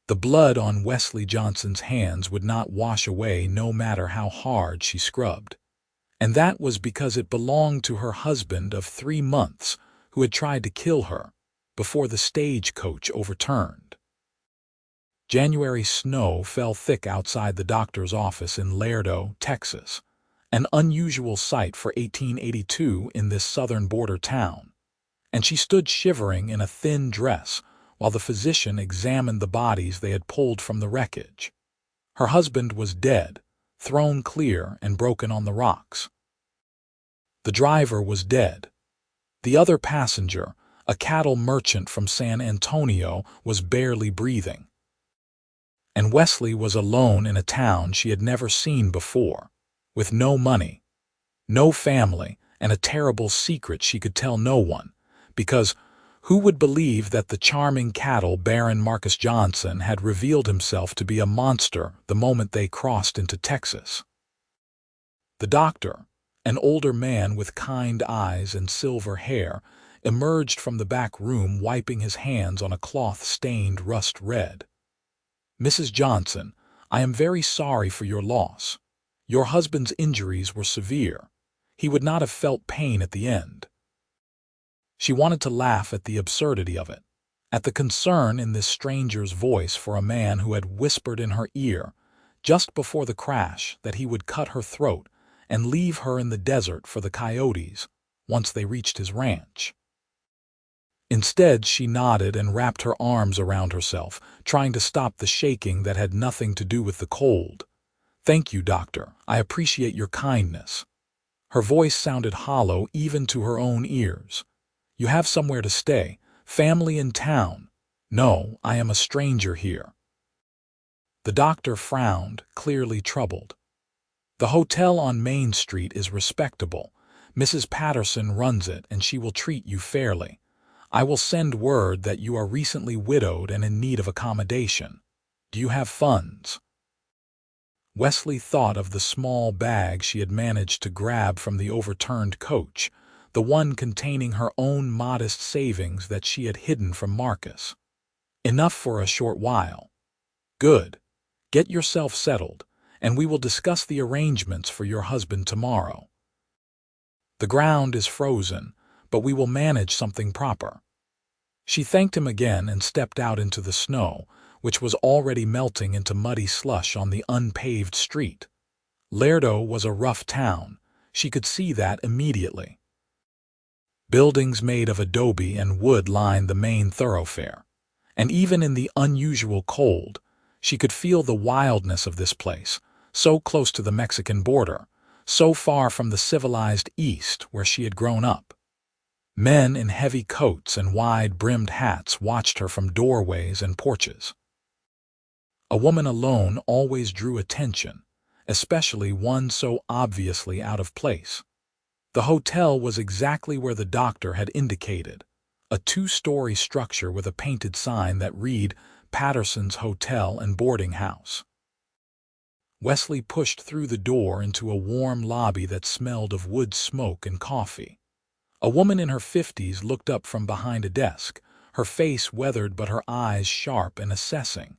The blood on Westley Johnson's hands would not wash away no matter how hard she scrubbed. And that was because it belonged to her husband of 3 months who had tried to kill her before the stagecoach overturned. January snow fell thick outside the doctor's office in Laredo, Texas, an unusual sight for 1882 in this southern border town, and she stood shivering in a thin dress while the physician examined the bodies they had pulled from the wreckage. Her husband was dead, thrown clear and broken on the rocks. The driver was dead. The other passenger, a cattle merchant from San Antonio, was barely breathing. And Westley was alone in a town she had never seen before, with no money, no family, and a terrible secret she could tell no one, because who would believe that the charming cattle Baron Marcus Johnson had revealed himself to be a monster the moment they crossed into Texas? The doctor, an older man with kind eyes and silver hair, emerged from the back room wiping his hands on a cloth stained rust red. "Mrs. Johnson, I am very sorry for your loss. Your husband's injuries were severe. He would not have felt pain at the end." She wanted to laugh at the absurdity of it, at the concern in this stranger's voice for a man who had whispered in her ear, just before the crash, that he would cut her throat and leave her in the desert for the coyotes once they reached his ranch. Instead, she nodded and wrapped her arms around herself, trying to stop the shaking that had nothing to do with the cold. "Thank you, doctor. I appreciate your kindness." Her voice sounded hollow even to her own ears. "You have somewhere to stay, family in town." "No, I am a stranger here." The doctor frowned, clearly troubled. "The hotel on Main Street is respectable. Mrs. Patterson runs it, and she will treat you fairly. I will send word that you are recently widowed and in need of accommodation. Do you have funds?" Westley thought of the small bag she had managed to grab from the overturned coach, the one containing her own modest savings that she had hidden from Marcus. "Enough for a short while." "Good. Get yourself settled, and we will discuss the arrangements for your husband tomorrow. The ground is frozen, but we will manage something proper." She thanked him again and stepped out into the snow, which was already melting into muddy slush on the unpaved street. Laredo was a rough town. She could see that immediately. Buildings made of adobe and wood lined the main thoroughfare, and even in the unusual cold, she could feel the wildness of this place, so close to the Mexican border, so far from the civilized East where she had grown up. Men in heavy coats and wide-brimmed hats watched her from doorways and porches. A woman alone always drew attention, especially one so obviously out of place. The hotel was exactly where the doctor had indicated, a 2-story structure with a painted sign that read Patterson's Hotel and Boarding House. Westley pushed through the door into a warm lobby that smelled of wood smoke and coffee. A woman in her 50s looked up from behind a desk, her face weathered but her eyes sharp and assessing.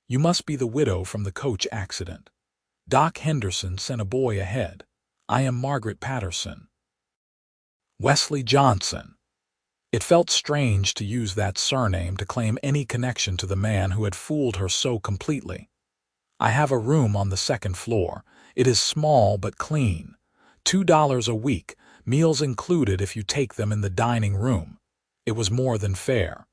"You must be the widow from the coach accident. Doc Henderson sent a boy ahead. I am Margaret Patterson." Westley Johnson. It felt strange to use that surname to claim any connection to the man who had fooled her so completely. "I have a room on the 2nd floor. It is small but clean. $2 a week, meals included if you take them in the dining room." It was more than fair.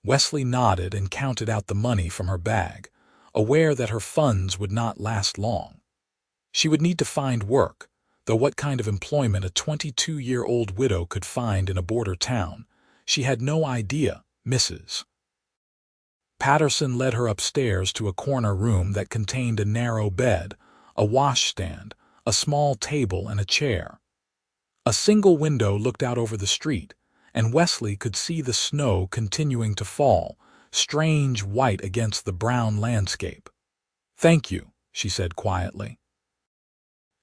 Westley nodded and counted out the money from her bag, aware that her funds would not last long. She would need to find work, though what kind of employment a 22-year-old widow could find in a border town, she had no idea. Mrs. Patterson led her upstairs to a corner room that contained a narrow bed, a washstand, a small table, and a chair. A single window looked out over the street, and Westley could see the snow continuing to fall, strange white against the brown landscape. "Thank you," she said quietly.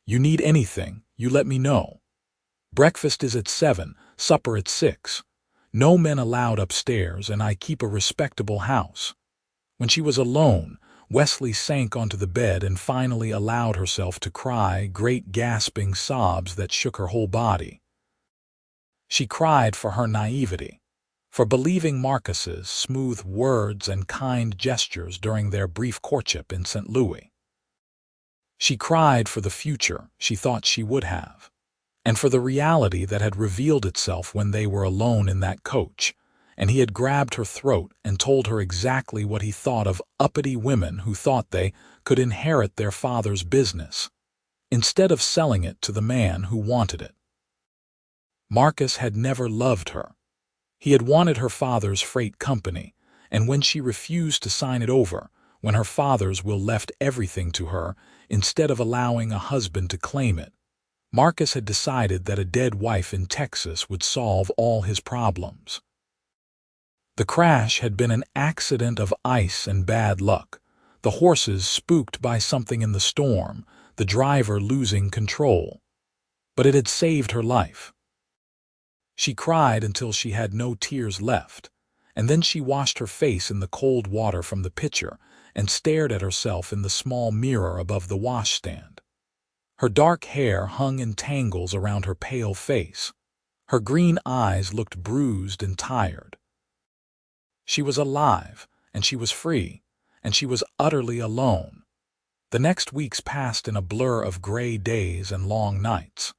"You need anything, you let me know. Breakfast is at 7, supper at 6. No men allowed upstairs, and I keep a respectable house." When she was alone, Westley sank onto the bed and finally allowed herself to cry great gasping sobs that shook her whole body. She cried for her naivety, for believing Marcus's smooth words and kind gestures during their brief courtship in St. Louis. She cried for the future she thought she would have, and for the reality that had revealed itself when they were alone in that coach, and he had grabbed her throat and told her exactly what he thought of uppity women who thought they could inherit their father's business, instead of selling it to the man who wanted it. Marcus had never loved her. He had wanted her father's freight company, and when she refused to sign it over, when her father's will left everything to her, instead of allowing a husband to claim it, Marcus had decided that a dead wife in Texas would solve all his problems. The crash had been an accident of ice and bad luck, the horses spooked by something in the storm, the driver losing control. But it had saved her life. She cried until she had no tears left, and then she washed her face in the cold water from the pitcher and stared at herself in the small mirror above the washstand. Her dark hair hung in tangles around her pale face. Her green eyes looked bruised and tired. She was alive, and she was free, and she was utterly alone. The next weeks passed in a blur of gray days and long nights.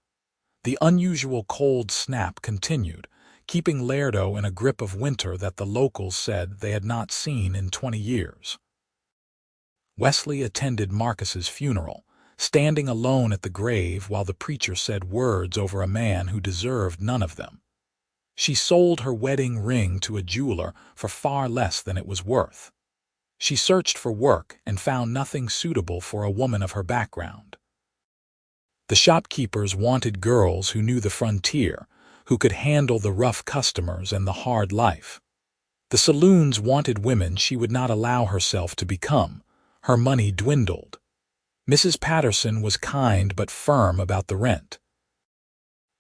The unusual cold snap continued, keeping Lerdo in a grip of winter that the locals said they had not seen in 20 years. Westley attended Marcus's funeral, standing alone at the grave while the preacher said words over a man who deserved none of them. She sold her wedding ring to a jeweler for far less than it was worth. She searched for work and found nothing suitable for a woman of her background. The shopkeepers wanted girls who knew the frontier, who could handle the rough customers and the hard life. The saloons wanted women she would not allow herself to become. Her money dwindled. Mrs. Patterson was kind but firm about the rent.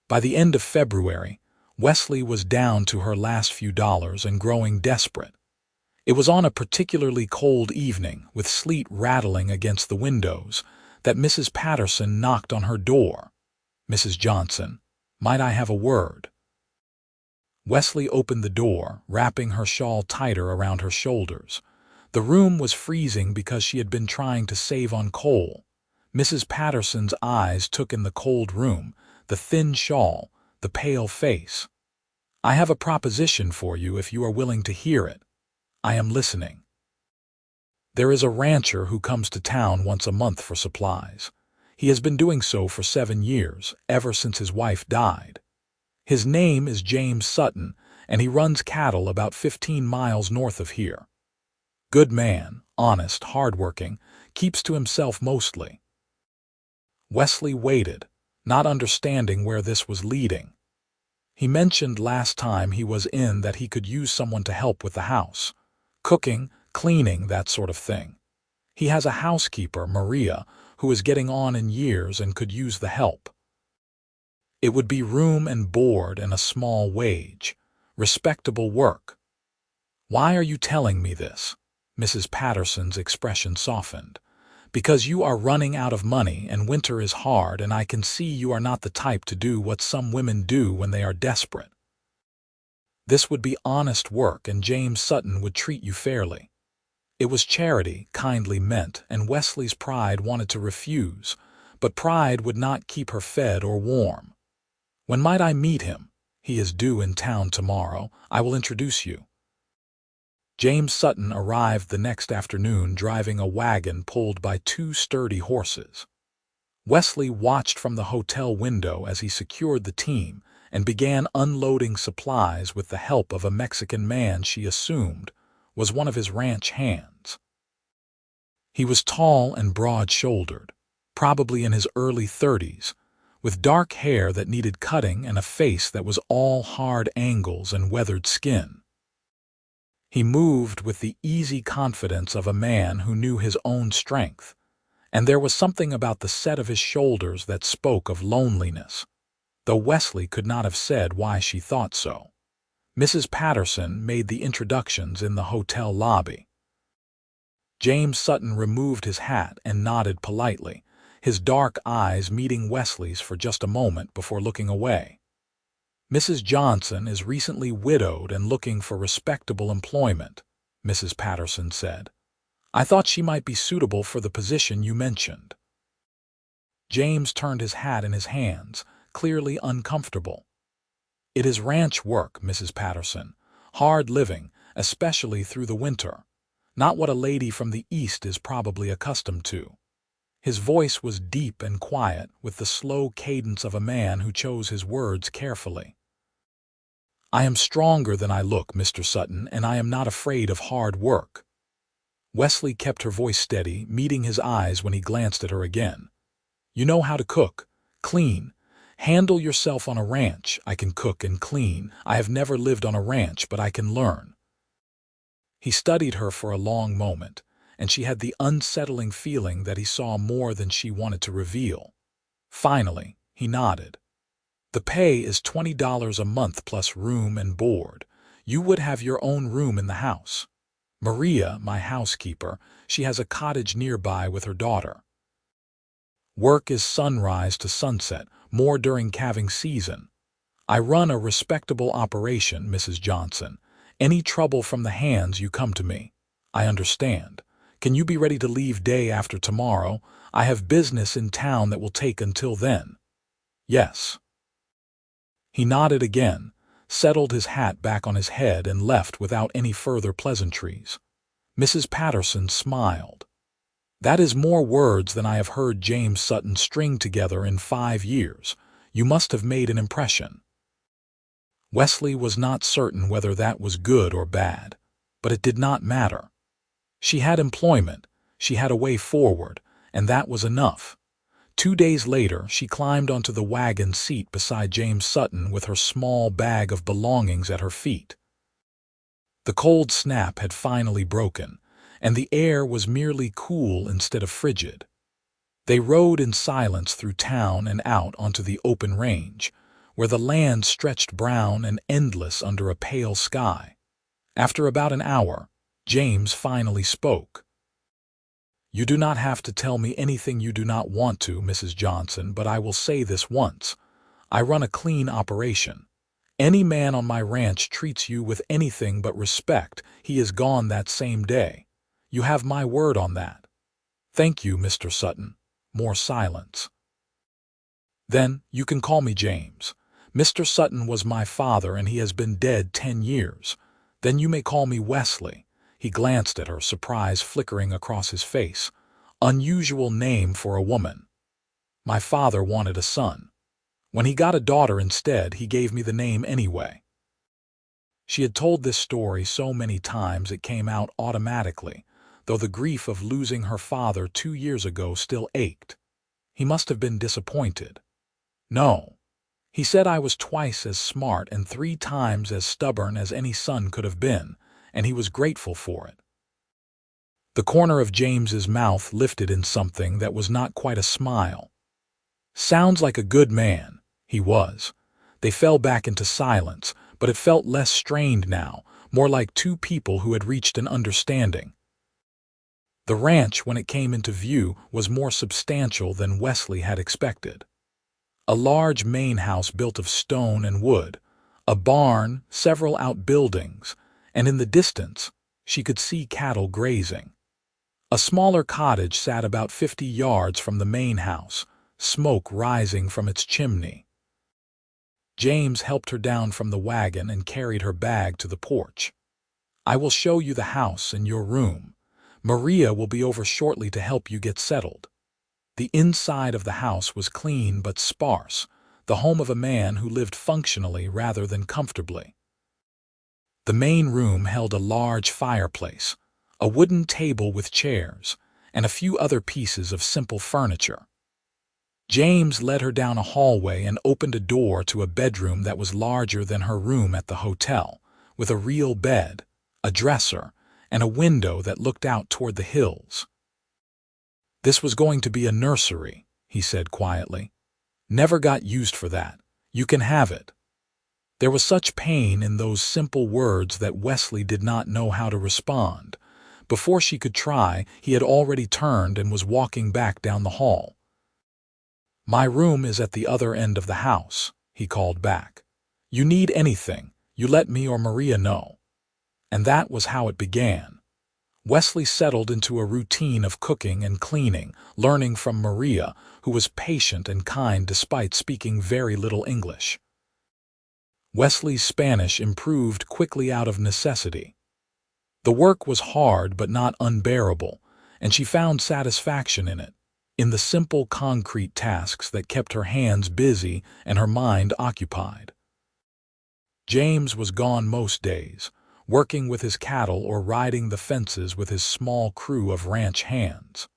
By the end of February, Westley was down to her last few dollars and growing desperate. It was on a particularly cold evening, with sleet rattling against the windows, that Mrs. Patterson knocked on her door. "Mrs. Johnson, might I have a word?" Westley opened the door, wrapping her shawl tighter around her shoulders. The room was freezing because she had been trying to save on coal. Mrs. Patterson's eyes took in the cold room, the thin shawl, the pale face. "I have a proposition for you if you are willing to hear it. I am listening. There is a rancher who comes to town once a month for supplies. He has been doing so for 7 years, ever since his wife died. His name is James Sutton, and he runs cattle about 15 miles north of here. Good man, honest, hard-working, keeps to himself mostly." Westley waited, not understanding where this was leading. He mentioned last time he was in that he could use someone to help with the house. Cooking, cleaning, that sort of thing. He has a housekeeper, Maria, who is getting on in years and could use the help. It would be room and board and a small wage. Respectable work. "Why are you telling me this?" Mrs. Patterson's expression softened. "Because you are running out of money and winter is hard, and I can see you are not the type to do what some women do when they are desperate. This would be honest work and James Sutton would treat you fairly." It was charity, kindly meant, and Wesley's pride wanted to refuse, but pride would not keep her fed or warm. "When might I meet him?" "He is due in town tomorrow. I will introduce you." James Sutton arrived the next afternoon driving a wagon pulled by 2 sturdy horses. Westley watched from the hotel window as he secured the team and began unloading supplies with the help of a Mexican man she assumed was one of his ranch hands. He was tall and broad-shouldered, probably in his early 30s, with dark hair that needed cutting and a face that was all hard angles and weathered skin. He moved with the easy confidence of a man who knew his own strength, and there was something about the set of his shoulders that spoke of loneliness, though Westley could not have said why she thought so. Mrs. Patterson made the introductions in the hotel lobby. James Sutton removed his hat and nodded politely, his dark eyes meeting Wesley's for just a moment before looking away. "Mrs. Johnson is recently widowed and looking for respectable employment," Mrs. Patterson said. "I thought she might be suitable for the position you mentioned." James turned his hat in his hands, clearly uncomfortable. "It is ranch work, Mrs. Patterson. Hard living, especially through the winter. Not what a lady from the East is probably accustomed to." His voice was deep and quiet, with the slow cadence of a man who chose his words carefully. "I am stronger than I look, Mr. Sutton, and I am not afraid of hard work." Wesley kept her voice steady, meeting his eyes when he glanced at her again. "You know how to cook, clean. Handle yourself on a ranch. I can cook and clean. I have never lived on a ranch, but I can learn." He studied her for a long moment, and she had the unsettling feeling that he saw more than she wanted to reveal. Finally, he nodded. "The pay is $20 a month plus room and board. You would have your own room in the house. Maria, my housekeeper, she has a cottage nearby with her daughter. Work is sunrise to sunset, more during calving season. I run a respectable operation, Mrs. Johnson. Any trouble from the hands, you come to me. I understand. Can you be ready to leave day after tomorrow? I have business in town that will take until then." "Yes." He nodded again, settled his hat back on his head, and left without any further pleasantries. Mrs. Patterson smiled. "That is more words than I have heard James Sutton string together in 5 years. You must have made an impression." Wesley was not certain whether that was good or bad, but it did not matter. She had employment, she had a way forward, and that was enough. 2 days later, she climbed onto the wagon seat beside James Sutton with her small bag of belongings at her feet. The cold snap had finally broken, and the air was merely cool instead of frigid. They rode in silence through town and out onto the open range, where the land stretched brown and endless under a pale sky. After about an hour, James finally spoke. "You do not have to tell me anything you do not want to, Mrs. Johnson, but I will say this once. I run a clean operation. Any man on my ranch treats you with anything but respect, he is gone that same day. You have my word on that." "Thank you, Mr. Sutton." More silence. "Then you can call me James. Mr. Sutton was my father, and he has been dead 10 years. Then you may call me Wesley." He glanced at her, surprise flickering across his face. "Unusual name for a woman. My father wanted a son. When he got a daughter instead, he gave me the name anyway." She had told this story so many times it came out automatically, though the grief of losing her father 2 years ago still ached. He must have been disappointed. "No. He said I was twice as smart and 3 times as stubborn as any son could have been, and he was grateful for it." The corner of James's mouth lifted in something that was not quite a smile. "Sounds like a good man." He was. They fell back into silence, but it felt less strained now, more like two people who had reached an understanding. The ranch, when it came into view, was more substantial than Wesley had expected. A large main house built of stone and wood, a barn, several outbuildings, and in the distance, she could see cattle grazing. A smaller cottage sat about 50 yards from the main house, smoke rising from its chimney. James helped her down from the wagon and carried her bag to the porch. "I will show you the house and your room. Maria will be over shortly to help you get settled." The inside of the house was clean but sparse, the home of a man who lived functionally rather than comfortably. The main room held a large fireplace, a wooden table with chairs, and a few other pieces of simple furniture. James led her down a hallway and opened a door to a bedroom that was larger than her room at the hotel, with a real bed, a dresser, and a window that looked out toward the hills. "This was going to be a nursery," he said quietly. "Never got used for that. You can have it." There was such pain in those simple words that Wesley did not know how to respond, Before she could try, he had already turned and was walking back down the hall. "My room is at the other end of the house," he called back. "You need anything, you let me or Maria know." And that was how it began. Westley settled into a routine of cooking and cleaning, learning from Maria, who was patient and kind despite speaking very little English. Wesley's Spanish improved quickly out of necessity. The work was hard but not unbearable, and she found satisfaction in the simple concrete tasks that kept her hands busy and her mind occupied. James was gone most days, working with his cattle or riding the fences with his small crew of ranch hands.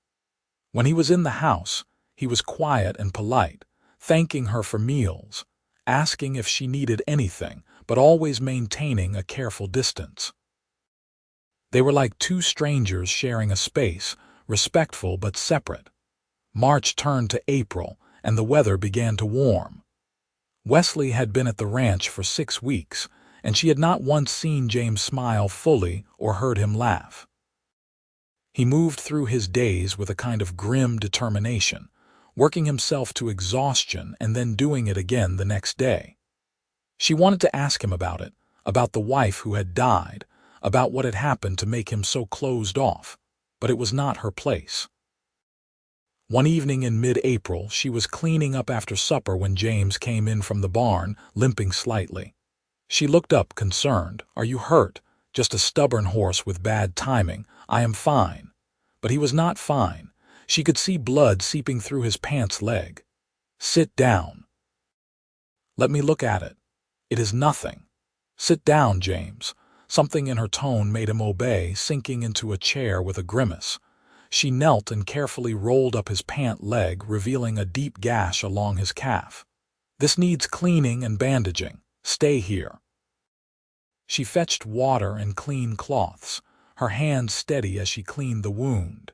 When he was in the house, he was quiet and polite, thanking her for meals, asking if she needed anything, but always maintaining a careful distance. They were like two strangers sharing a space, respectful but separate. March turned to April, and the weather began to warm. Westley had been at the ranch for 6 weeks, and she had not once seen James smile fully or heard him laugh. He moved through his days with a kind of grim determination, working himself to exhaustion and then doing it again the next day. She wanted to ask him about it, about the wife who had died, about what had happened to make him so closed off, but it was not her place. One evening in mid-April, she was cleaning up after supper when James came in from the barn, limping slightly. She looked up, concerned. "Are you hurt?" "Just a stubborn horse with bad timing. I am fine." But he was not fine. She could see blood seeping through his pants leg. "Sit down." "Let me look at it." "It is nothing." "Sit down, James." Something in her tone made him obey, sinking into a chair with a grimace. She knelt and carefully rolled up his pant leg, revealing a deep gash along his calf. "This needs cleaning and bandaging. Stay here." She fetched water and clean cloths, her hands steady as she cleaned the wound.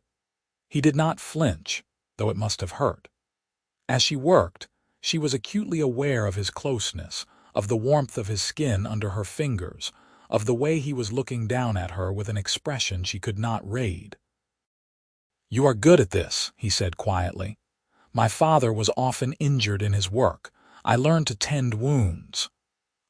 He did not flinch, though it must have hurt. As she worked, she was acutely aware of his closeness, of the warmth of his skin under her fingers, of the way he was looking down at her with an expression she could not read. "You are good at this," he said quietly. "My father was often injured in his work. I learned to tend wounds."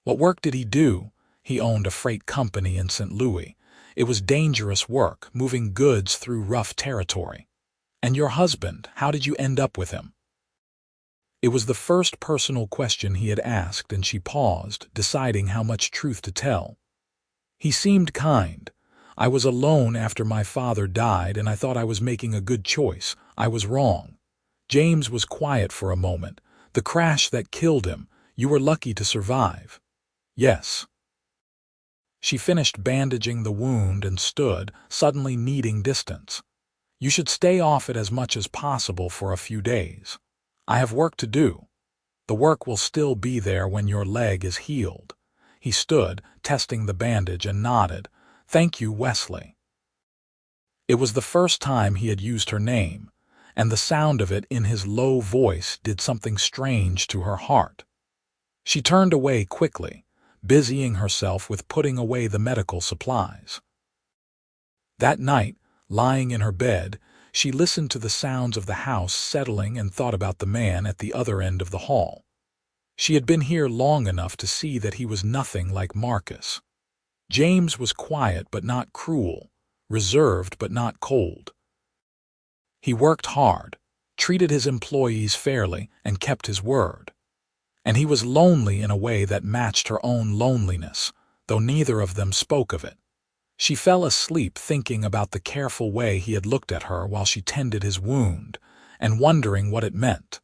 "What work did he do?" "He owned a freight company in St. Louis. It was dangerous work, moving goods through rough territory." "And your husband, how did you end up with him?" It was the first personal question he had asked, and she paused, deciding how much truth to tell. "He seemed kind. I was alone after my father died, and I thought I was making a good choice. I was wrong." James was quiet for a moment. "The crash that killed him, you were lucky to survive." "Yes." She finished bandaging the wound and stood, suddenly needing distance. "You should stay off it as much as possible for a few days. I have work to do. The work will still be there when your leg is healed." He stood, testing the bandage, and nodded. "Thank you, Westley." It was the first time he had used her name, and the sound of it in his low voice did something strange to her heart. She turned away quickly, busying herself with putting away the medical supplies. That night, lying in her bed, she listened to the sounds of the house settling and thought about the man at the other end of the hall. She had been here long enough to see that he was nothing like Marcus. James was quiet but not cruel, reserved but not cold. He worked hard, treated his employees fairly, and kept his word. And he was lonely in a way that matched her own loneliness, though neither of them spoke of it. She fell asleep thinking about the careful way he had looked at her while she tended his wound, and wondering what it meant.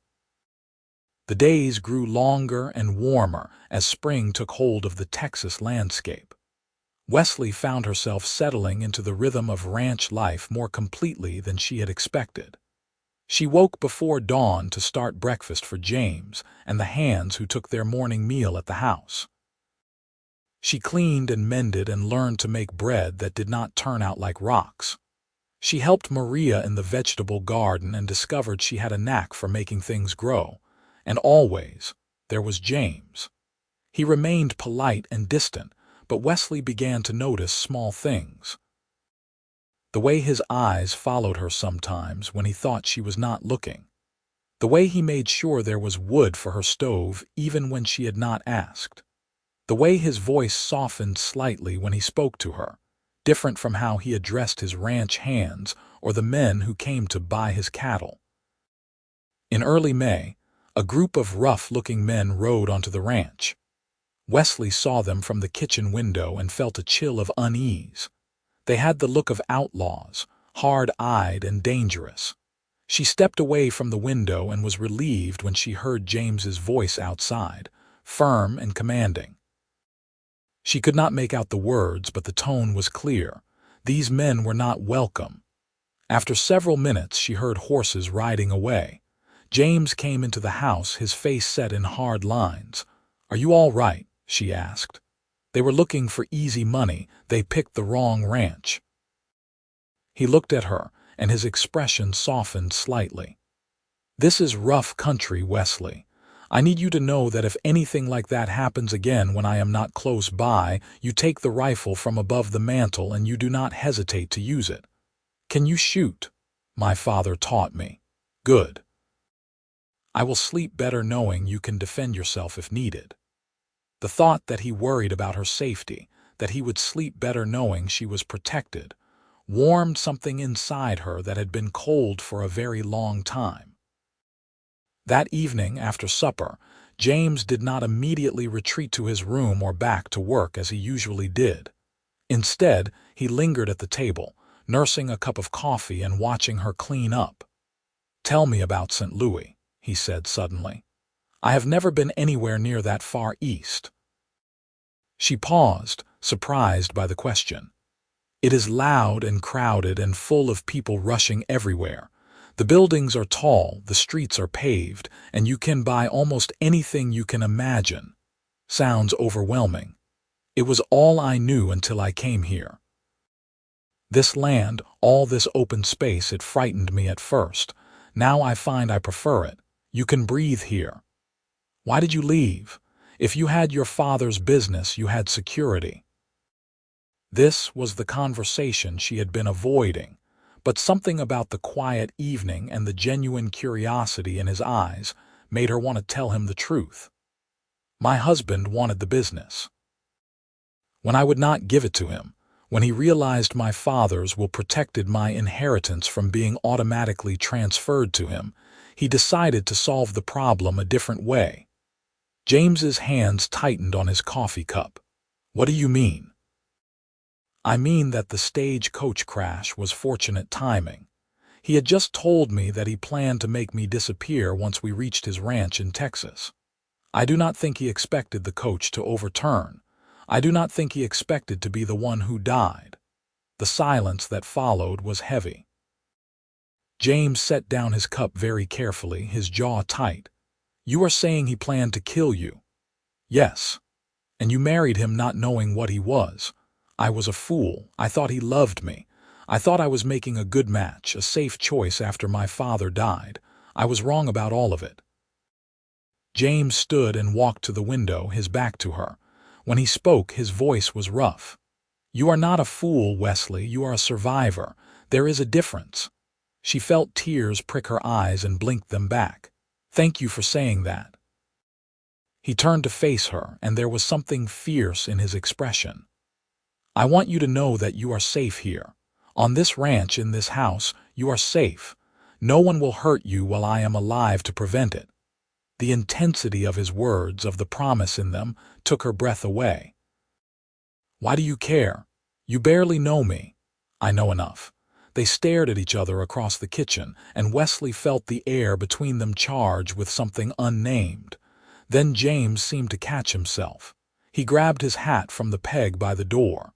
The days grew longer and warmer as spring took hold of the Texas landscape. Westley found herself settling into the rhythm of ranch life more completely than she had expected. She woke before dawn to start breakfast for James and the hands who took their morning meal at the house. She cleaned and mended and learned to make bread that did not turn out like rocks. She helped Maria in the vegetable garden and discovered she had a knack for making things grow. And always, there was James. He remained polite and distant, but Westley began to notice small things. The way his eyes followed her sometimes when he thought she was not looking. The way he made sure there was wood for her stove even when she had not asked. The way his voice softened slightly when he spoke to her, different from how he addressed his ranch hands or the men who came to buy his cattle. In early May, a group of rough-looking men rode onto the ranch. Westley saw them from the kitchen window and felt a chill of unease. They had the look of outlaws, hard-eyed and dangerous. She stepped away from the window and was relieved when she heard James's voice outside, firm and commanding. She could not make out the words, but the tone was clear. These men were not welcome. After several minutes, she heard horses riding away. James came into the house, his face set in hard lines. "Are you all right?" she asked. "They were looking for easy money. They picked the wrong ranch." He looked at her, and his expression softened slightly. "This is rough country, Westley. I need you to know that if anything like that happens again when I am not close by, you take the rifle from above the mantel and you do not hesitate to use it. Can you shoot? My father taught me. Good. I will sleep better knowing you can defend yourself if needed." The thought that he worried about her safety, that he would sleep better knowing she was protected, warmed something inside her that had been cold for a very long time. That evening, after supper, James did not immediately retreat to his room or back to work as he usually did. Instead, he lingered at the table, nursing a cup of coffee and watching her clean up. "Tell me about St. Louis," he said suddenly. "I have never been anywhere near that far east." She paused, surprised by the question. "It is loud and crowded and full of people rushing everywhere. The buildings are tall, the streets are paved, and you can buy almost anything you can imagine. Sounds overwhelming. It was all I knew until I came here. This land, all this open space, it frightened me at first. Now I find I prefer it. You can breathe here. Why did you leave? If you had your father's business, you had security." This was the conversation she had been avoiding, but something about the quiet evening and the genuine curiosity in his eyes made her want to tell him the truth. "My husband wanted the business. When I would not give it to him, when he realized my father's will protected my inheritance from being automatically transferred to him, he decided to solve the problem a different way." James's hands tightened on his coffee cup. "What do you mean?" "I mean that the stagecoach crash was fortunate timing. He had just told me that he planned to make me disappear once we reached his ranch in Texas. I do not think he expected the coach to overturn. I do not think he expected to be the one who died." The silence that followed was heavy. James set down his cup very carefully, his jaw tight. "You are saying he planned to kill you?" "Yes. And you married him not knowing what he was. I was a fool. I thought he loved me. I thought I was making a good match, a safe choice after my father died. I was wrong about all of it." James stood and walked to the window, his back to her. When he spoke, his voice was rough. "You are not a fool, Westley. You are a survivor. There is a difference." She felt tears prick her eyes and blinked them back. "Thank you for saying that." He turned to face her, and there was something fierce in his expression. "I want you to know that you are safe here. On this ranch, in this house, you are safe. No one will hurt you while I am alive to prevent it." The intensity of his words, of the promise in them, took her breath away. "Why do you care? You barely know me." "I know enough." They stared at each other across the kitchen, and Westley felt the air between them charge with something unnamed. Then James seemed to catch himself. He grabbed his hat from the peg by the door.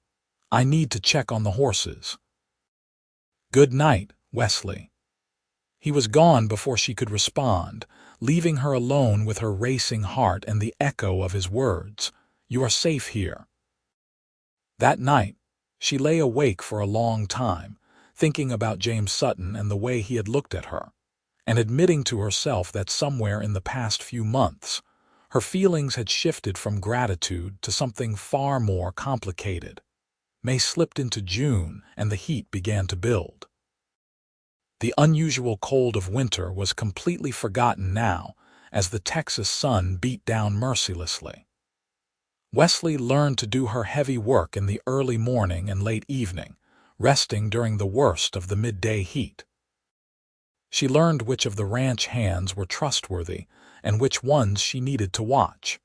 "I need to check on the horses." "Good night, Westley." He was gone before she could respond, leaving her alone with her racing heart and the echo of his words. "You are safe here." That night, she lay awake for a long time, thinking about James Sutton and the way he had looked at her, and admitting to herself that somewhere in the past few months, her feelings had shifted from gratitude to something far more complicated. May slipped into June, and the heat began to build. The unusual cold of winter was completely forgotten now, as the Texas sun beat down mercilessly. Westley learned to do her heavy work in the early morning and late evening, resting during the worst of the midday heat. She learned which of the ranch hands were trustworthy and which ones she needed to watch.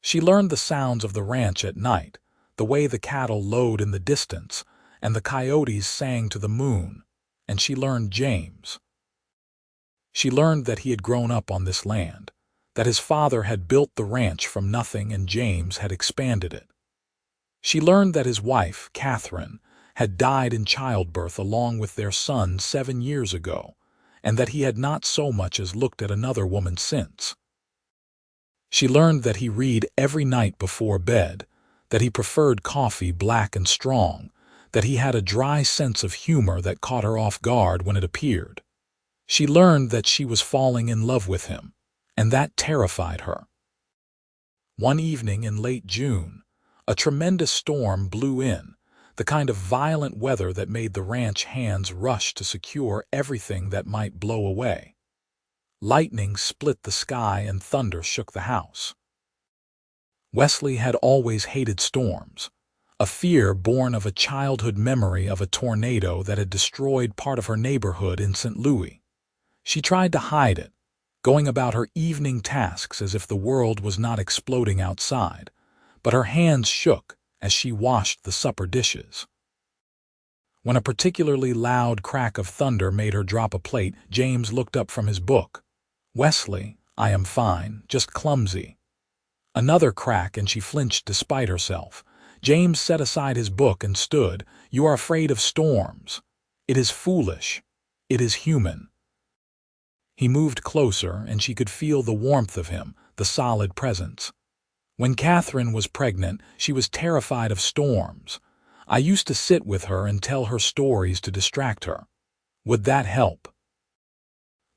She learned the sounds of the ranch at night, the way the cattle lowed in the distance, and the coyotes sang to the moon, and she learned James. She learned that he had grown up on this land, that his father had built the ranch from nothing and James had expanded it. She learned that his wife, Catherine, had died in childbirth along with their son 7 years ago, and that he had not so much as looked at another woman since. She learned that he read every night before bed, that he preferred coffee black and strong, that he had a dry sense of humor that caught her off guard when it appeared. She learned that she was falling in love with him, and that terrified her. One evening in late June, a tremendous storm blew in, the kind of violent weather that made the ranch hands rush to secure everything that might blow away. Lightning split the sky and thunder shook the house. Westley had always hated storms, a fear born of a childhood memory of a tornado that had destroyed part of her neighborhood in St. Louis. She tried to hide it, going about her evening tasks as if the world was not exploding outside, but her hands shook as she washed the supper dishes. When a particularly loud crack of thunder made her drop a plate, James looked up from his book. "Westley, I am fine, just clumsy." Another crack and she flinched despite herself. James set aside his book and stood. "You are afraid of storms. It is foolish. It is human." He moved closer and she could feel the warmth of him, the solid presence. "When Catherine was pregnant, she was terrified of storms. I used to sit with her and tell her stories to distract her. Would that help?"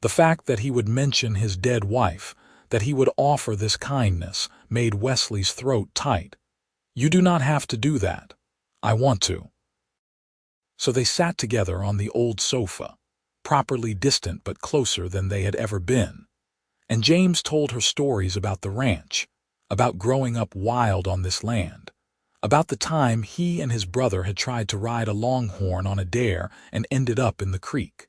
The fact that he would mention his dead wife, that he would offer this kindness, made Westley's throat tight. "You do not have to do that. I want to." So they sat together on the old sofa, properly distant but closer than they had ever been. And James told her stories about the ranch, about growing up wild on this land, about the time he and his brother had tried to ride a longhorn on a dare and ended up in the creek.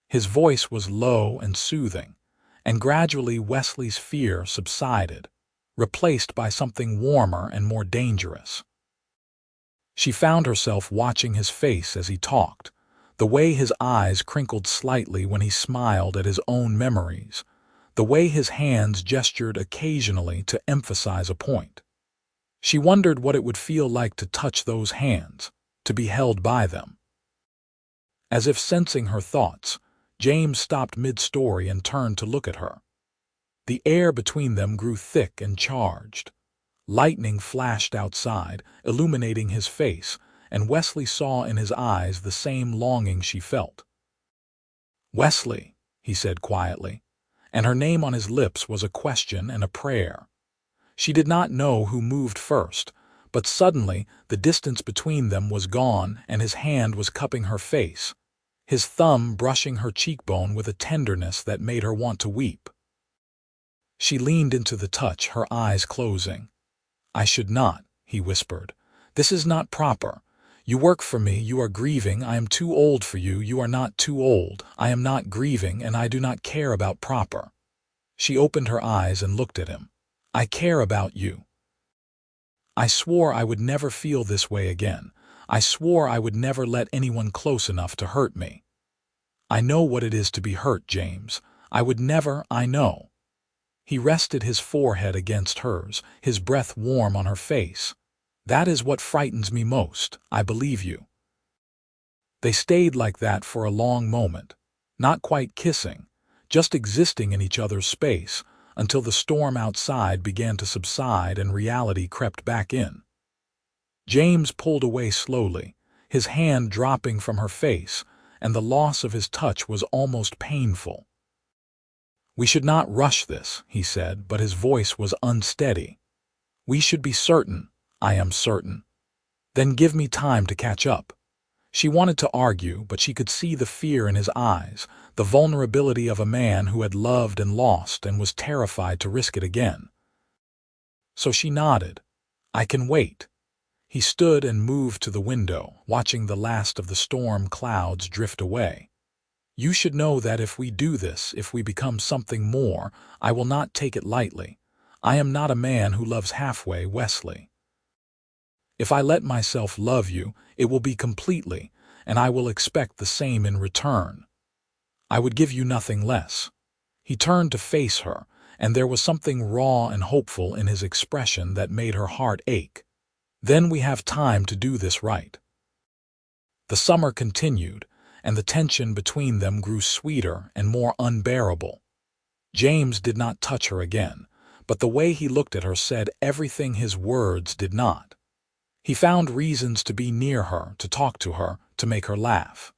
His voice was low and soothing, and gradually Wesley's fear subsided, replaced by something warmer and more dangerous. She found herself watching his face as he talked, the way his eyes crinkled slightly when he smiled at his own memories, the way his hands gestured occasionally to emphasize a point. She wondered what it would feel like to touch those hands, to be held by them. As if sensing her thoughts, James stopped mid-story and turned to look at her. The air between them grew thick and charged. Lightning flashed outside, illuminating his face, and Westley saw in his eyes the same longing she felt. "Westley," he said quietly, and her name on his lips was a question and a prayer. She did not know who moved first, but suddenly the distance between them was gone and his hand was cupping her face, his thumb brushing her cheekbone with a tenderness that made her want to weep. She leaned into the touch, her eyes closing. "I should not," he whispered. "This is not proper. You work for me, you are grieving, I am too old for you, you are not too old, I am not grieving, and I do not care about proper." She opened her eyes and looked at him. "I care about you. I swore I would never feel this way again. I swore I would never let anyone close enough to hurt me. I know what it is to be hurt, James. I would never, I know." He rested his forehead against hers, his breath warm on her face. "That is what frightens me most, I believe you." They stayed like that for a long moment, not quite kissing, just existing in each other's space, until the storm outside began to subside and reality crept back in. James pulled away slowly, his hand dropping from her face, and the loss of his touch was almost painful. "We should not rush this," he said, but his voice was unsteady. "We should be certain, I am certain. Then give me time to catch up. She wanted to argue, but she could see the fear in his eyes, the vulnerability of a man who had loved and lost and was terrified to risk it again. So she nodded. I can wait. He stood and moved to the window, watching the last of the storm clouds drift away. You should know that if we do this, if we become something more, I will not take it lightly. I am not a man who loves halfway, Westley. If I let myself love you, it will be completely, and I will expect the same in return. I would give you nothing less. He turned to face her, and there was something raw and hopeful in his expression that made her heart ache. Then we have time to do this right. The summer continued, and the tension between them grew sweeter and more unbearable. James did not touch her again, but the way he looked at her said everything his words did not. He found reasons to be near her, to talk to her, to make her laugh.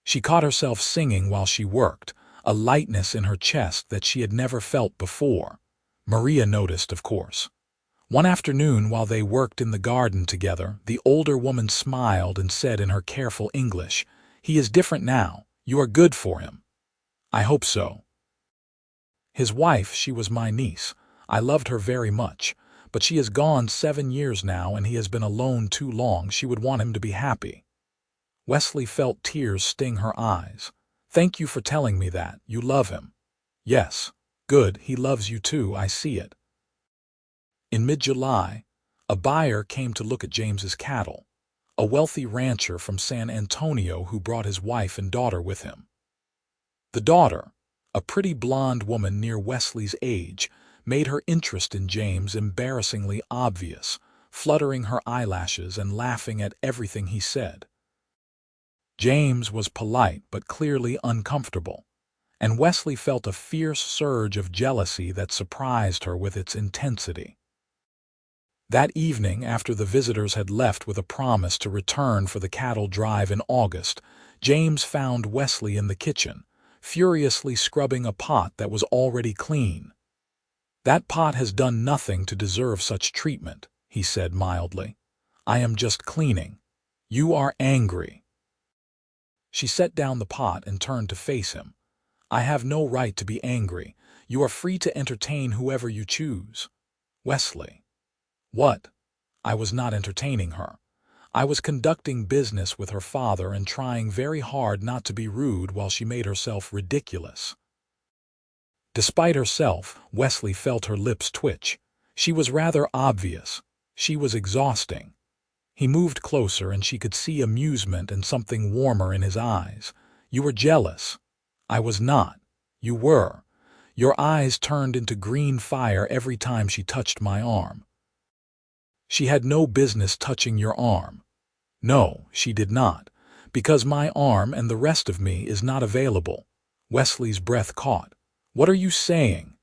She caught herself singing while she worked, a lightness in her chest that she had never felt before. Maria noticed, of course. One afternoon, while they worked in the garden together, the older woman smiled and said in her careful English, "He is different now. You are good for him." "I hope so." His wife, she was my niece. I loved her very much, but she is gone 7 years now and he has been alone too long. She would want him to be happy. Westley felt tears sting her eyes. "Thank you for telling me that. You love him." "Yes. Good. He loves you too. I see it." In mid-July, a buyer came to look at James's cattle, a wealthy rancher from San Antonio who brought his wife and daughter with him. The daughter, a pretty blonde woman near Westley's age, made her interest in James embarrassingly obvious, fluttering her eyelashes and laughing at everything he said. James was polite but clearly uncomfortable, and Westley felt a fierce surge of jealousy that surprised her with its intensity. That evening, after the visitors had left with a promise to return for the cattle drive in August, James found Westley in the kitchen, furiously scrubbing a pot that was already clean. "That pot has done nothing to deserve such treatment," he said mildly. "I am just cleaning. You are angry." She set down the pot and turned to face him. "I have no right to be angry. You are free to entertain whoever you choose." "Westley." "What?" I was not entertaining her. I was conducting business with her father and trying very hard not to be rude while she made herself ridiculous. Despite herself, Westley felt her lips twitch. She was rather obvious. She was exhausting. He moved closer and she could see amusement and something warmer in his eyes. "You were jealous." "I was not." "You were. Your eyes turned into green fire every time she touched my arm." "She had no business touching your arm." "No, she did not, because my arm and the rest of me is not available." Wesley's breath caught. "What are you saying?"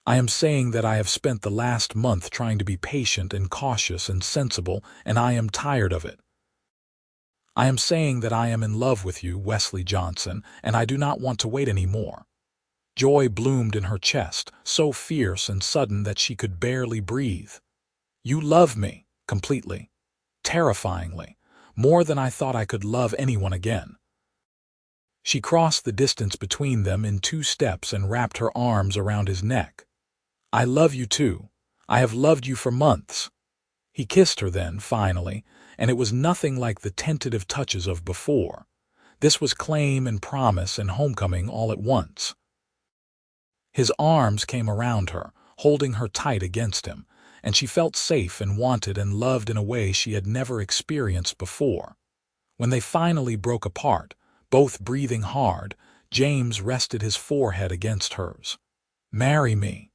"I am saying that I have spent the last month trying to be patient and cautious and sensible, and I am tired of it. I am saying that I am in love with you, Westley Johnson, and I do not want to wait any more." Joy bloomed in her chest, so fierce and sudden that she could barely breathe. "You love me, completely, terrifyingly, more than I thought I could love anyone again." She crossed the distance between them in 2 steps and wrapped her arms around his neck. "I love you too. I have loved you for months." He kissed her then, finally, and it was nothing like the tentative touches of before. This was claim and promise and homecoming all at once. His arms came around her, holding her tight against him, and she felt safe and wanted and loved in a way she had never experienced before. When they finally broke apart, both breathing hard, James rested his forehead against hers. "Marry me.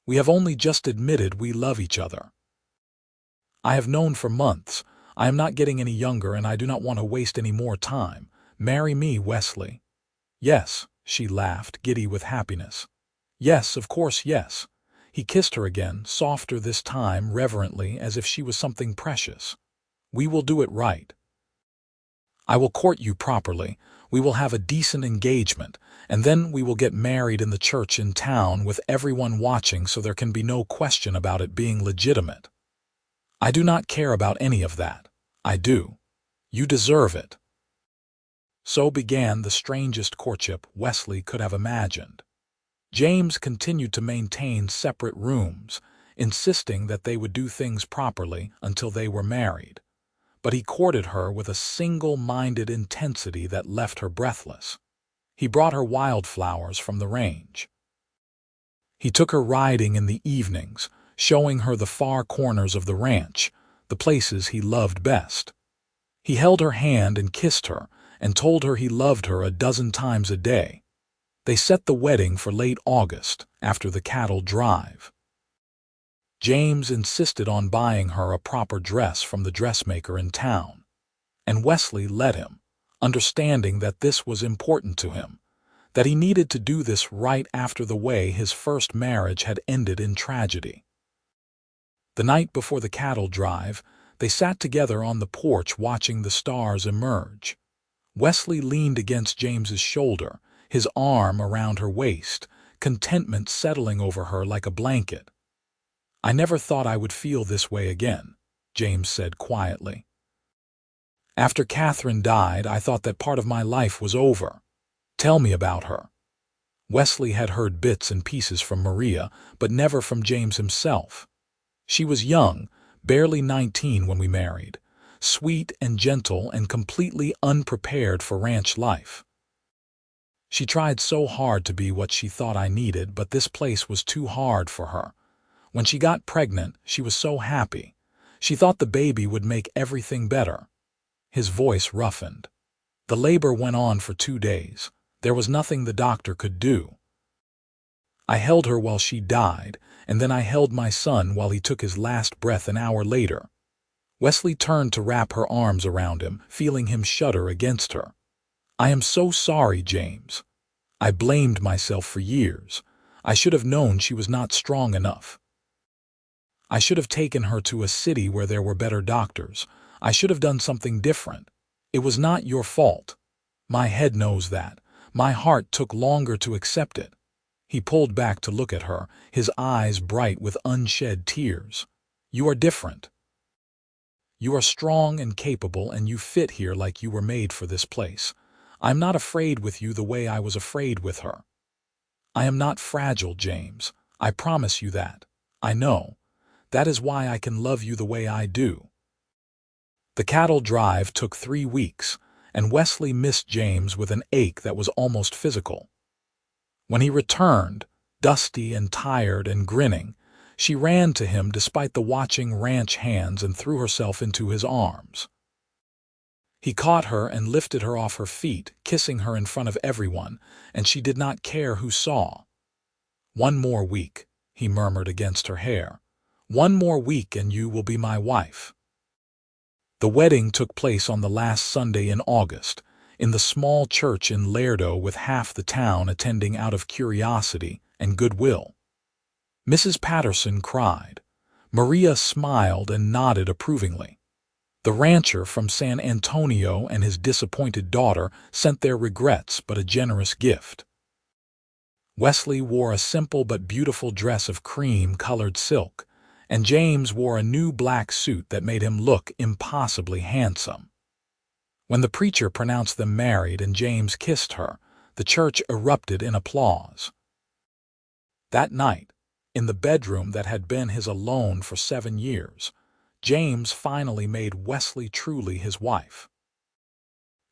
We have only just admitted we love each other. I have known for months. I am not getting any younger and I do not want to waste any more time. Marry me, Westley." "Yes," she laughed, giddy with happiness. "Yes, of course, yes." He kissed her again, softer this time, reverently, as if she was something precious. "We will do it right. I will court you properly. We will have a decent engagement, and then we will get married in the church in town with everyone watching so there can be no question about it being legitimate." I do not care about any of that. I do. You deserve it. So began the strangest courtship Westley could have imagined. James continued to maintain separate rooms, insisting that they would do things properly until they were married. But he courted her with a single-minded intensity that left her breathless. He brought her wildflowers from the range. He took her riding in the evenings, showing her the far corners of the ranch, the places he loved best. He held her hand and kissed her, and told her he loved her a dozen times a day. They set the wedding for late August, after the cattle drive. James insisted on buying her a proper dress from the dressmaker in town, and Westley let him, understanding that this was important to him, that he needed to do this right after the way his first marriage had ended in tragedy. The night before the cattle drive, they sat together on the porch watching the stars emerge. Westley leaned against James's shoulder, his arm around her waist, contentment settling over her like a blanket. "I never thought I would feel this way again," James said quietly. "After Catherine died, I thought that part of my life was over. Tell me about her." Westley had heard bits and pieces from Maria, but never from James himself. "She was young, barely 19 when we married, sweet and gentle and completely unprepared for ranch life. She tried so hard to be what she thought I needed, but this place was too hard for her. When she got pregnant, she was so happy. She thought the baby would make everything better." His voice roughened. "The labor went on for 2 days. There was nothing the doctor could do. I held her while she died, and then I held my son while he took his last breath an hour later." Westley turned to wrap her arms around him, feeling him shudder against her. "I am so sorry, James. I blamed myself for years. I should have known she was not strong enough. I should have taken her to a city where there were better doctors. I should have done something different. It was not your fault. My head knows that. My heart took longer to accept it." He pulled back to look at her, his eyes bright with unshed tears. "You are different. You are strong and capable, and you fit here like you were made for this place. I'm not afraid with you the way I was afraid with her. I am not fragile, James. I promise you that. I know. That is why I can love you the way I do." The cattle drive took 3 weeks, and Westley missed James with an ache that was almost physical. When he returned, dusty and tired and grinning, she ran to him despite the watching ranch hands and threw herself into his arms. He caught her and lifted her off her feet, kissing her in front of everyone, and she did not care who saw. "One more week," he murmured against her hair. "One more week and you will be my wife." The wedding took place on the last Sunday in August, in the small church in Laredo, with half the town attending out of curiosity and goodwill. Mrs. Patterson cried. Maria smiled and nodded approvingly. The rancher from San Antonio and his disappointed daughter sent their regrets but a generous gift. Westley wore a simple but beautiful dress of cream-colored silk, and James wore a new black suit that made him look impossibly handsome. When the preacher pronounced them married and James kissed her, the church erupted in applause. That night, in the bedroom that had been his alone for 7 years, James finally made Westley truly his wife.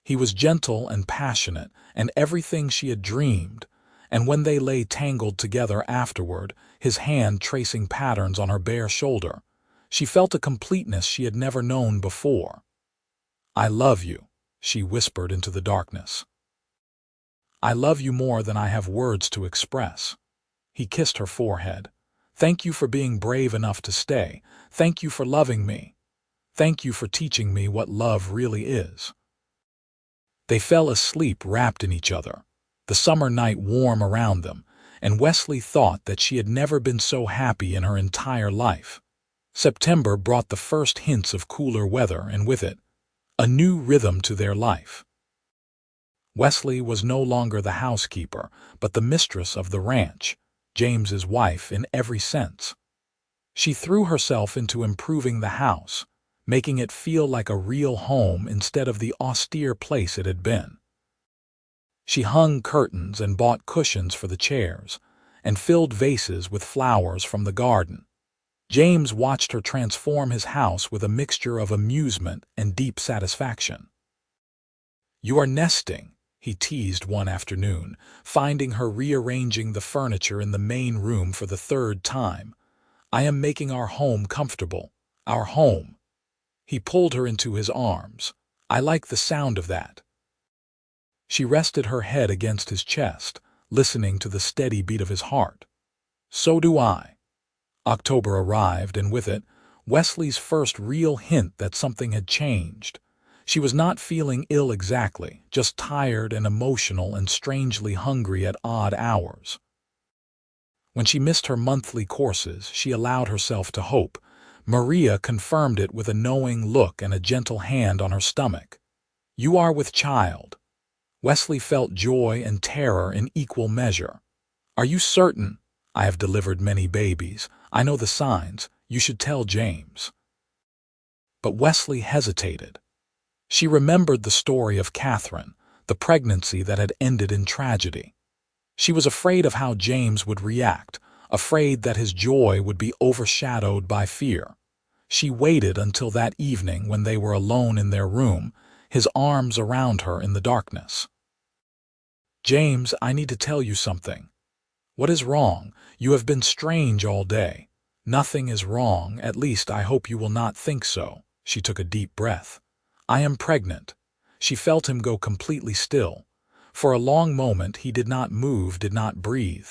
He was gentle and passionate and everything she had dreamed, and when they lay tangled together afterward, his hand tracing patterns on her bare shoulder, she felt a completeness she had never known before. "I love you," she whispered into the darkness. "I love you more than I have words to express." He kissed her forehead. "Thank you for being brave enough to stay. Thank you for loving me. Thank you for teaching me what love really is." They fell asleep wrapped in each other, the summer night warm around them, and Westley thought that she had never been so happy in her entire life. September brought the first hints of cooler weather, and with it, a new rhythm to their life. Westley was no longer the housekeeper, but the mistress of the ranch, James's wife in every sense. She threw herself into improving the house, making it feel like a real home instead of the austere place it had been. She hung curtains and bought cushions for the chairs, and filled vases with flowers from the garden. James watched her transform his house with a mixture of amusement and deep satisfaction. "You are nesting," he teased one afternoon, finding her rearranging the furniture in the main room for the third time. "I am making our home comfortable. Our home." He pulled her into his arms. "I like the sound of that." She rested her head against his chest, listening to the steady beat of his heart. "So do I." October arrived, and with it, Wesley's first real hint that something had changed. She was not feeling ill exactly, just tired and emotional and strangely hungry at odd hours. When she missed her monthly courses, she allowed herself to hope. Maria confirmed it with a knowing look and a gentle hand on her stomach. "You are with child." Wesley felt joy and terror in equal measure. "Are you certain?" "I have delivered many babies. I know the signs. You should tell James." But Wesley hesitated. She remembered the story of Catherine, the pregnancy that had ended in tragedy. She was afraid of how James would react, afraid that his joy would be overshadowed by fear. She waited until that evening when they were alone in their room, his arms around her in the darkness. "James, I need to tell you something." "What is wrong? You have been strange all day." "Nothing is wrong, at least I hope you will not think so." She took a deep breath. "I am pregnant." She felt him go completely still. For a long moment he did not move, did not breathe.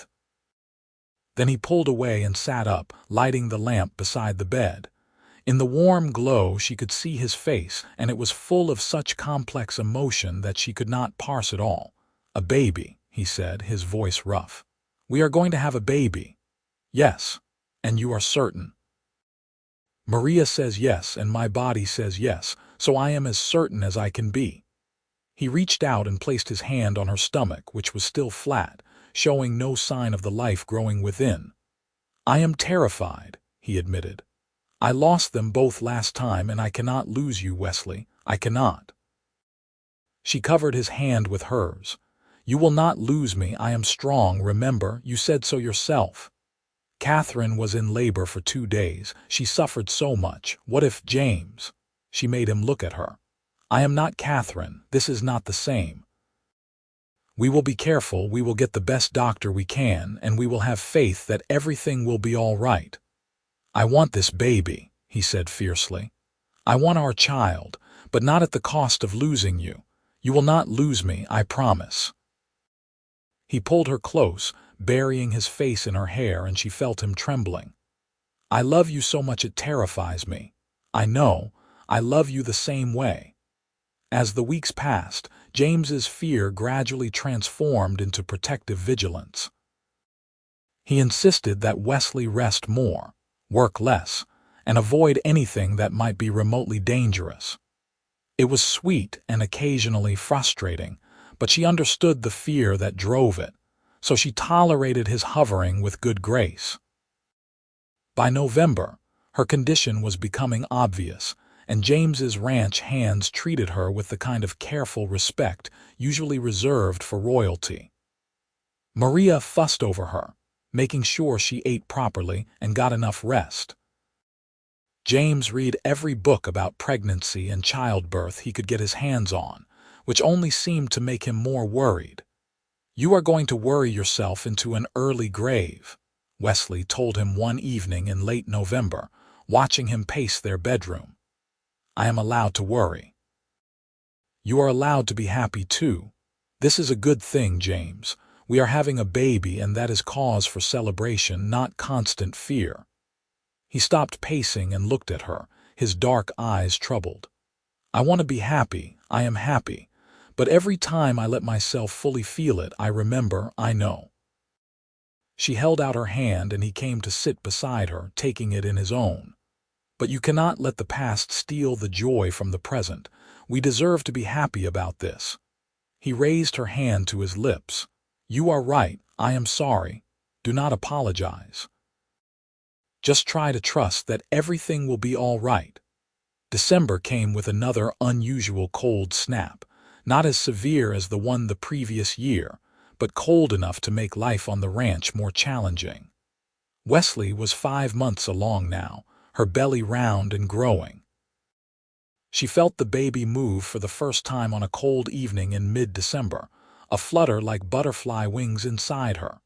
Then he pulled away and sat up, lighting the lamp beside the bed. In the warm glow she could see his face, and it was full of such complex emotion that she could not parse it all. "A baby," he said, his voice rough. "We are going to have a baby." "Yes. And you are certain?" "Maria says yes, and my body says yes, so I am as certain as I can be." He reached out and placed his hand on her stomach, which was still flat, showing no sign of the life growing within. "I am terrified," he admitted. "I lost them both last time, and I cannot lose you, Wesley. I cannot." She covered his hand with hers. "You will not lose me. I am strong, remember, you said so yourself." Catherine was in labor for 2 days. She suffered so much. What if James? She made him look at her. "I am not Catherine. This is not the same. We will be careful, we will get the best doctor we can, and we will have faith that everything will be all right." "I want this baby," he said fiercely. "I want our child, but not at the cost of losing you. You will not lose me, I promise." He pulled her close, burying his face in her hair, and she felt him trembling. "I love you so much it terrifies me. I know, I love you the same way." As the weeks passed, James's fear gradually transformed into protective vigilance. He insisted that Wesley rest more, work less, and avoid anything that might be remotely dangerous. It was sweet and occasionally frustrating, but she understood the fear that drove it, so she tolerated his hovering with good grace. By November, her condition was becoming obvious, and James's ranch hands treated her with the kind of careful respect usually reserved for royalty. Maria fussed over her, making sure she ate properly and got enough rest. James read every book about pregnancy and childbirth he could get his hands on, which only seemed to make him more worried. "You are going to worry yourself into an early grave," Wesley told him one evening in late November, watching him pace their bedroom. "I am allowed to worry." "You are allowed to be happy too. This is a good thing, James. We are having a baby, and that is cause for celebration, not constant fear." He stopped pacing and looked at her, his dark eyes troubled. "I want to be happy, I am happy, but every time I let myself fully feel it, I remember, I know." She held out her hand, and he came to sit beside her, taking it in his own. "But you cannot let the past steal the joy from the present. We deserve to be happy about this." He raised her hand to his lips. "You are right. I am sorry. Do not apologize." Just try to trust that everything will be all right." December came with another unusual cold snap, not as severe as the one the previous year, but cold enough to make life on the ranch more challenging. Westley was 5 months along now, her belly round and growing. She felt the baby move for the first time on a cold evening in mid-December, a flutter like butterfly wings inside her.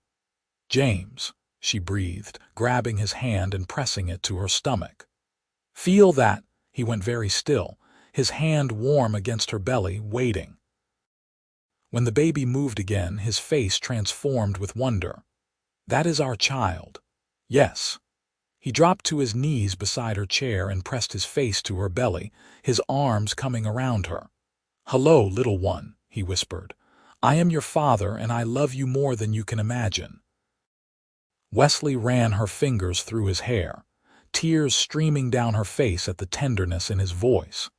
"James," she breathed, grabbing his hand and pressing it to her stomach. "Feel that?" He went very still, his hand warm against her belly, waiting. When the baby moved again, his face transformed with wonder. "That is our child." "Yes." He dropped to his knees beside her chair and pressed his face to her belly, his arms coming around her. "Hello, little one," he whispered. "I am your father, and I love you more than you can imagine." Westley ran her fingers through his hair, tears streaming down her face at the tenderness in his voice.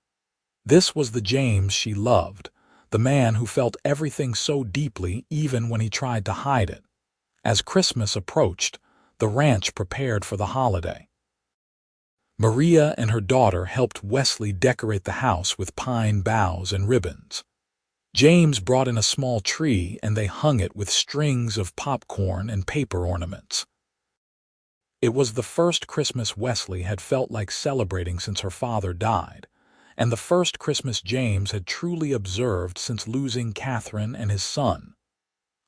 This was the James she loved, the man who felt everything so deeply even when he tried to hide it. As Christmas approached, the ranch prepared for the holiday. Maria and her daughter helped Westley decorate the house with pine boughs and ribbons. James brought in a small tree and they hung it with strings of popcorn and paper ornaments. It was the first Christmas Westley had felt like celebrating since her father died, and the first Christmas James had truly observed since losing Catherine and his son.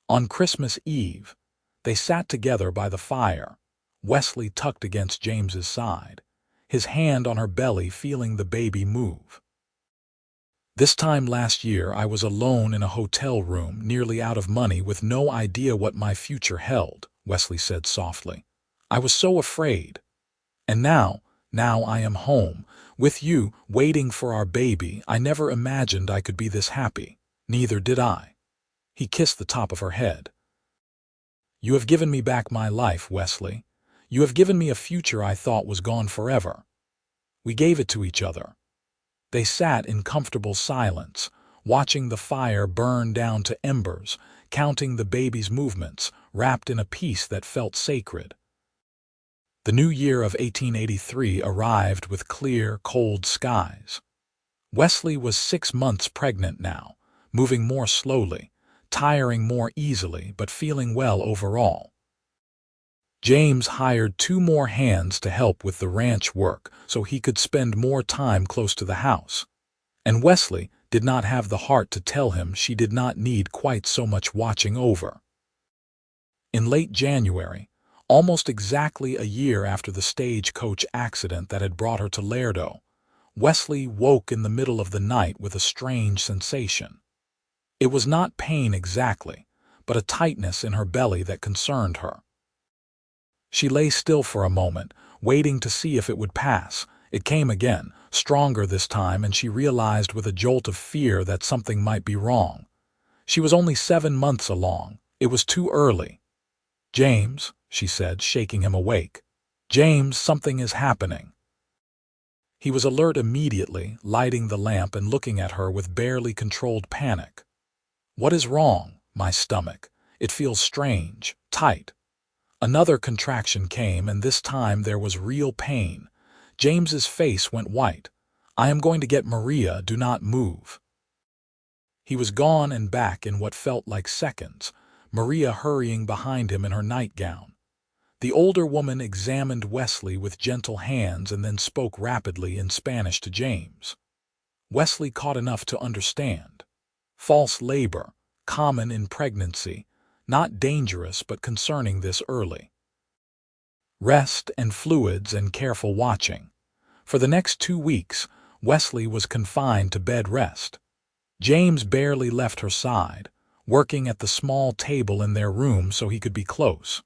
On Christmas Eve, they sat together by the fire, Westley tucked against James's side, his hand on her belly feeling the baby move. "This time last year I was alone in a hotel room, nearly out of money, with no idea what my future held," Westley said softly. "I was so afraid. And now I am home, with you, waiting for our baby. I never imagined I could be this happy. Neither did I." He kissed the top of her head. "You have given me back my life, Westley. You have given me a future I thought was gone forever." We gave it to each other. They sat in comfortable silence, watching the fire burn down to embers, counting the baby's movements, wrapped in a peace that felt sacred. The new year of 1883 arrived with clear, cold skies. Westley was 6 months pregnant now, moving more slowly, tiring more easily, but feeling well overall. James hired 2 more hands to help with the ranch work so he could spend more time close to the house. And Westley did not have the heart to tell him she did not need quite so much watching over. In late January, almost exactly a year after the stagecoach accident that had brought her to Laredo, Westley woke in the middle of the night with a strange sensation. It was not pain exactly, but a tightness in her belly that concerned her. She lay still for a moment, waiting to see if it would pass. It came again, stronger this time, and she realized with a jolt of fear that something might be wrong. She was only 7 months along. It was too early. "James," she said, shaking him awake. "James, something is happening." He was alert immediately, lighting the lamp and looking at her with barely controlled panic. "What is wrong?" "My stomach. It feels strange, tight." Another contraction came, and this time there was real pain. James's face went white. "I am going to get Maria. Do not move." He was gone and back in what felt like seconds, Maria hurrying behind him in her nightgown. The older woman examined Westley with gentle hands and then spoke rapidly in Spanish to James. Westley caught enough to understand. False labor, common in pregnancy, not dangerous but concerning this early. Rest and fluids and careful watching. For the next 2 weeks, Westley was confined to bed rest. James barely left her side, working at the small table in their room so he could be close.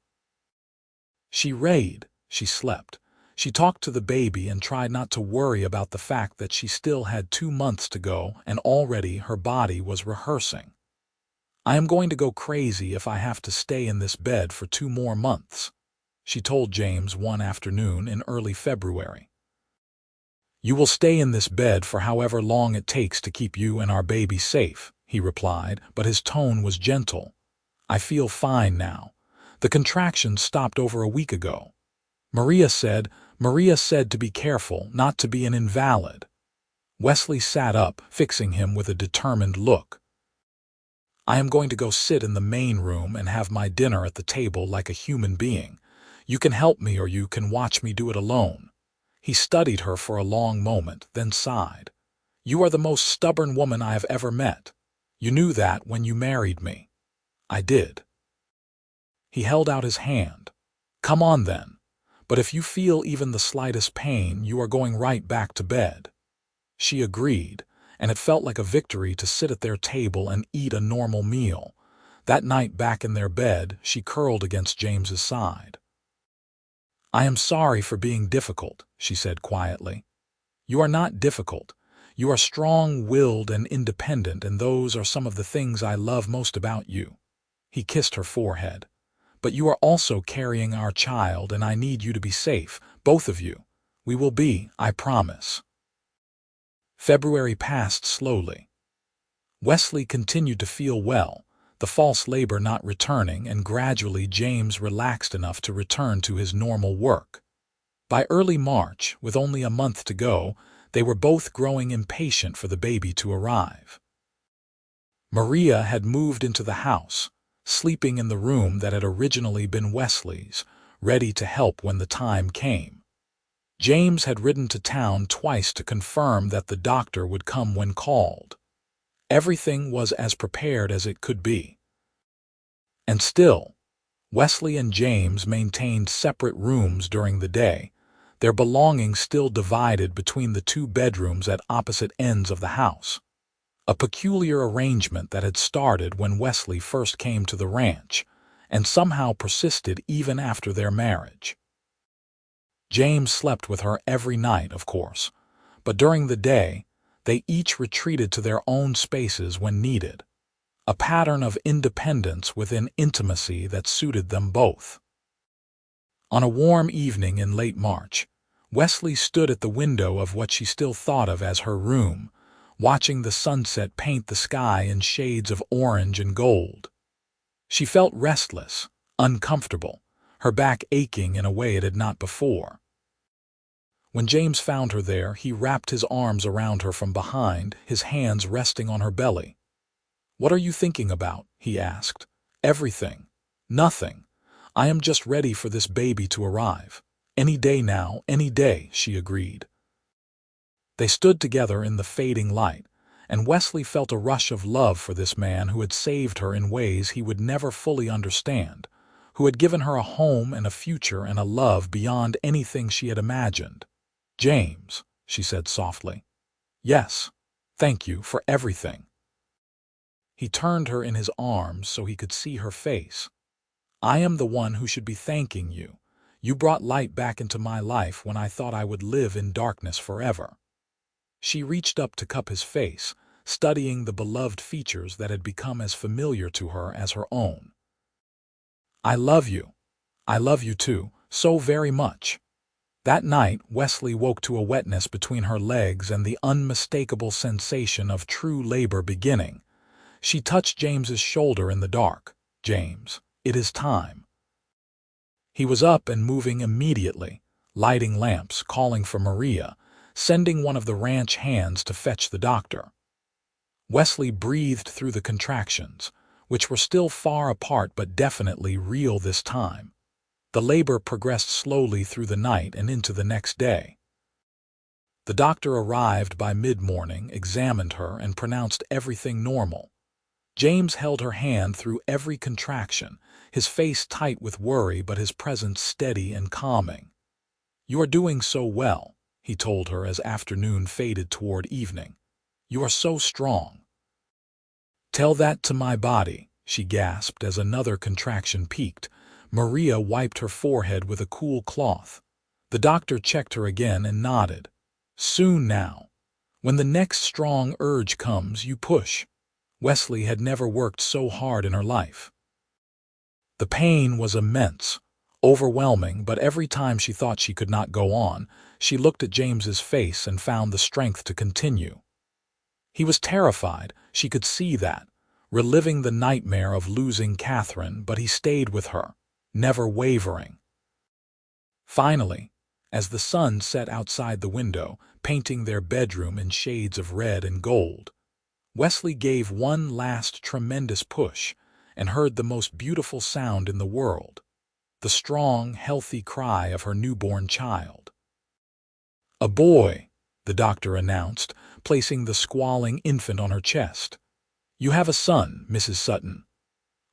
She read, she slept, she talked to the baby and tried not to worry about the fact that she still had 2 months to go and already her body was rehearsing. "I am going to go crazy if I have to stay in this bed for 2 more months," she told James one afternoon in early February. "You will stay in this bed for however long it takes to keep you and our baby safe," he replied, but his tone was gentle. "I feel fine now. The contractions stopped over a week ago." Maria said, to be careful, not to be an invalid. Westley sat up, fixing him with a determined look. I am going to go sit in the main room and have my dinner at the table like a human being. You can help me or you can watch me do it alone. He studied her for a long moment, then sighed. You are the most stubborn woman I have ever met. You knew that when you married me. I did. He held out his hand. Come on then. But if you feel even the slightest pain, you are going right back to bed. She agreed, and it felt like a victory to sit at their table and eat a normal meal. That night back in their bed, she curled against James's side. I am sorry for being difficult, she said quietly. You are not difficult. You are strong-willed and independent, and those are some of the things I love most about you. He kissed her forehead. But you are also carrying our child, and I need you to be safe, both of you. We will be, I promise. February passed slowly. Westley continued to feel well, the false labor not returning, and gradually James relaxed enough to return to his normal work. By early March, with only a month to go, they were both growing impatient for the baby to arrive. Maria had moved into the house, sleeping in the room that had originally been Westley's, ready to help when the time came. James had ridden to town twice to confirm that the doctor would come when called. Everything was as prepared as it could be. And still, Westley and James maintained separate rooms during the day, their belongings still divided between the two bedrooms at opposite ends of the house. A peculiar arrangement that had started when Westley first came to the ranch, and somehow persisted even after their marriage. James slept with her every night, of course, but during the day, they each retreated to their own spaces when needed, a pattern of independence within intimacy that suited them both. On a warm evening in late March, Westley stood at the window of what she still thought of as her room, watching the sunset paint the sky in shades of orange and gold. She felt restless, uncomfortable, her back aching in a way it had not before. When James found her there, he wrapped his arms around her from behind, his hands resting on her belly. "What are you thinking about?" he asked. "Everything. Nothing. I am just ready for this baby to arrive. Any day now, any day," she agreed. They stood together in the fading light, and Westley felt a rush of love for this man who had saved her in ways he would never fully understand, who had given her a home and a future and a love beyond anything she had imagined. "James," she said softly. "Yes, thank you for everything." He turned her in his arms so he could see her face. "I am the one who should be thanking you. You brought light back into my life when I thought I would live in darkness forever." She reached up to cup his face, studying the beloved features that had become as familiar to her as her own. "I love you. I love you too, so very much." That night, Westley woke to a wetness between her legs and the unmistakable sensation of true labor beginning. She touched James's shoulder in the dark. "James, it is time." He was up and moving immediately, lighting lamps, calling for Maria, sending one of the ranch hands to fetch the doctor. Westley breathed through the contractions, which were still far apart but definitely real this time. The labor progressed slowly through the night and into the next day. The doctor arrived by mid-morning, examined her, and pronounced everything normal. James held her hand through every contraction, his face tight with worry but his presence steady and calming. "You are doing so well," he told her as afternoon faded toward evening. "You are so strong." "Tell that to my body," she gasped as another contraction peaked. Maria wiped her forehead with a cool cloth. The doctor checked her again and nodded. "Soon now. When the next strong urge comes, you push." Westley had never worked so hard in her life. The pain was immense, overwhelming, but every time she thought she could not go on, she looked at James's face and found the strength to continue. He was terrified, she could see that, reliving the nightmare of losing Catherine, but he stayed with her, never wavering. Finally, as the sun set outside the window, painting their bedroom in shades of red and gold, Westley gave one last tremendous push and heard the most beautiful sound in the world, the strong, healthy cry of her newborn child. "A boy," the doctor announced, placing the squalling infant on her chest. "You have a son, Mrs. Sutton."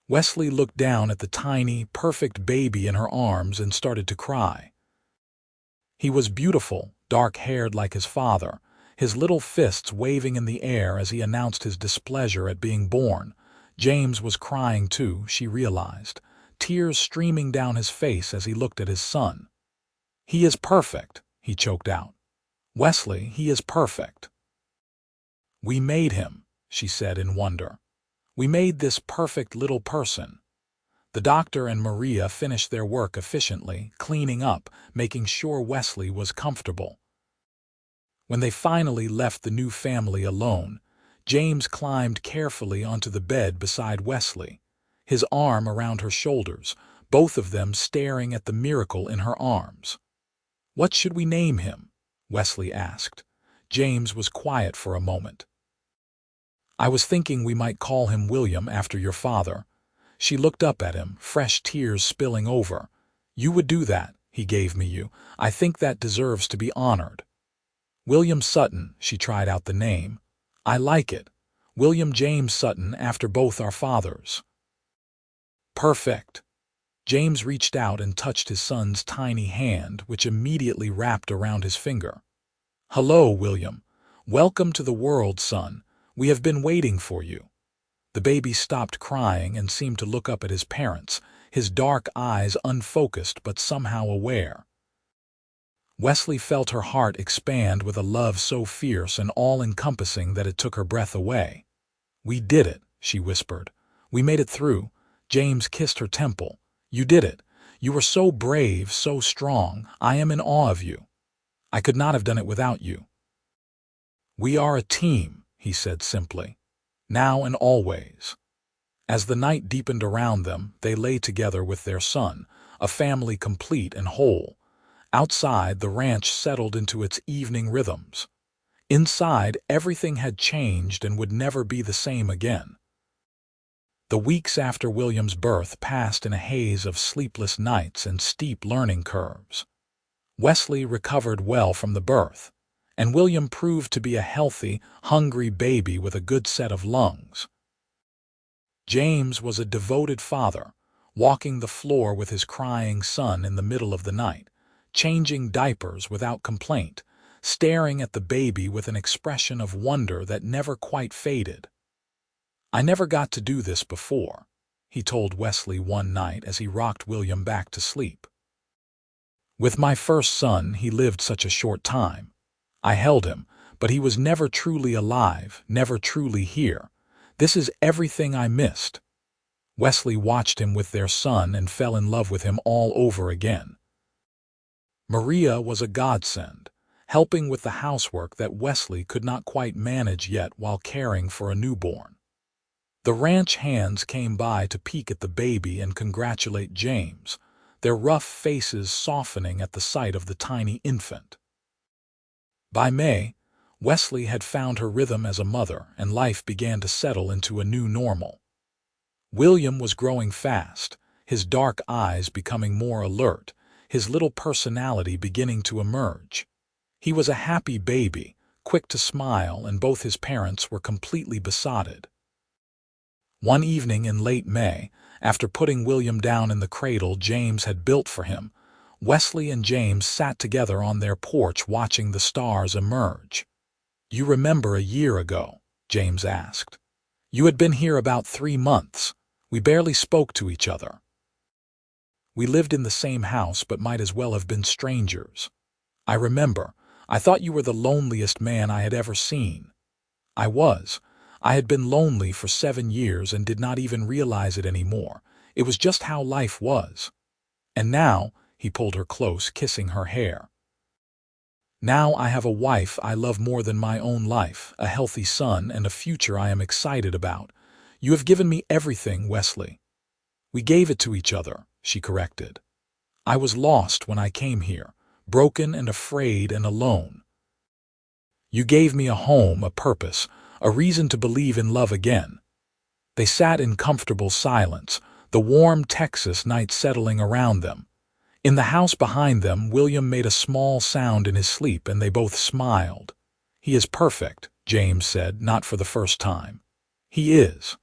Westley looked down at the tiny, perfect baby in her arms and started to cry. He was beautiful, dark-haired like his father, his little fists waving in the air as he announced his displeasure at being born. James was crying too, she realized, tears streaming down his face as he looked at his son. "He is perfect," he choked out. "Westley, he is perfect." "We made him," she said in wonder. "We made this perfect little person." The doctor and Maria finished their work efficiently, cleaning up, making sure Westley was comfortable. When they finally left the new family alone, James climbed carefully onto the bed beside Westley, his arm around her shoulders, both of them staring at the miracle in her arms. "What should we name him?" Westley asked. James was quiet for a moment. "I was thinking we might call him William after your father." She looked up at him, fresh tears spilling over. "You would do that, he gave me you. I think that deserves to be honored." "William Sutton," she tried out the name. "I like it. William James Sutton after both our fathers." "Perfect." James reached out and touched his son's tiny hand, which immediately wrapped around his finger. "Hello, William. Welcome to the world, son. We have been waiting for you." The baby stopped crying and seemed to look up at his parents, his dark eyes unfocused but somehow aware. Westley felt her heart expand with a love so fierce and all-encompassing that it took her breath away. "We did it," she whispered. "We made it through." James kissed her temple. "You did it. You were so brave, so strong. I am in awe of you. I could not have done it without you." "We are a team," he said simply. "Now and always." As the night deepened around them, they lay together with their son, a family complete and whole. Outside, the ranch settled into its evening rhythms. Inside, everything had changed and would never be the same again. The weeks after William's birth passed in a haze of sleepless nights and steep learning curves. Westley recovered well from the birth, and William proved to be a healthy, hungry baby with a good set of lungs. James was a devoted father, walking the floor with his crying son in the middle of the night, changing diapers without complaint, staring at the baby with an expression of wonder that never quite faded. "I never got to do this before," he told Westley one night as he rocked William back to sleep. "With my first son, he lived such a short time. I held him, but he was never truly alive, never truly here. This is everything I missed." Westley watched him with their son and fell in love with him all over again. Maria was a godsend, helping with the housework that Westley could not quite manage yet while caring for a newborn. The ranch hands came by to peek at the baby and congratulate James, their rough faces softening at the sight of the tiny infant. By May, Westley had found her rhythm as a mother, and life began to settle into a new normal. William was growing fast, his dark eyes becoming more alert, his little personality beginning to emerge. He was a happy baby, quick to smile, and both his parents were completely besotted. One evening in late May, after putting William down in the cradle James had built for him, Westley and James sat together on their porch watching the stars emerge. "You remember a year ago?" James asked. "You had been here about 3 months. We barely spoke to each other. We lived in the same house but might as well have been strangers. I remember. I thought you were the loneliest man I had ever seen. I was. I had been lonely for 7 years and did not even realize it anymore. It was just how life was. And now," he pulled her close, kissing her hair, "now I have a wife I love more than my own life, a healthy son, and a future I am excited about. You have given me everything, Westley." "We gave it to each other," she corrected. I was lost when I came here, broken and afraid and alone. You gave me a home, a purpose, a reason to believe in love again." They sat in comfortable silence, the warm Texas night settling around them. In the house behind them, William made a small sound in his sleep, and they both smiled. "He is perfect," James said, not for the first time. "He is."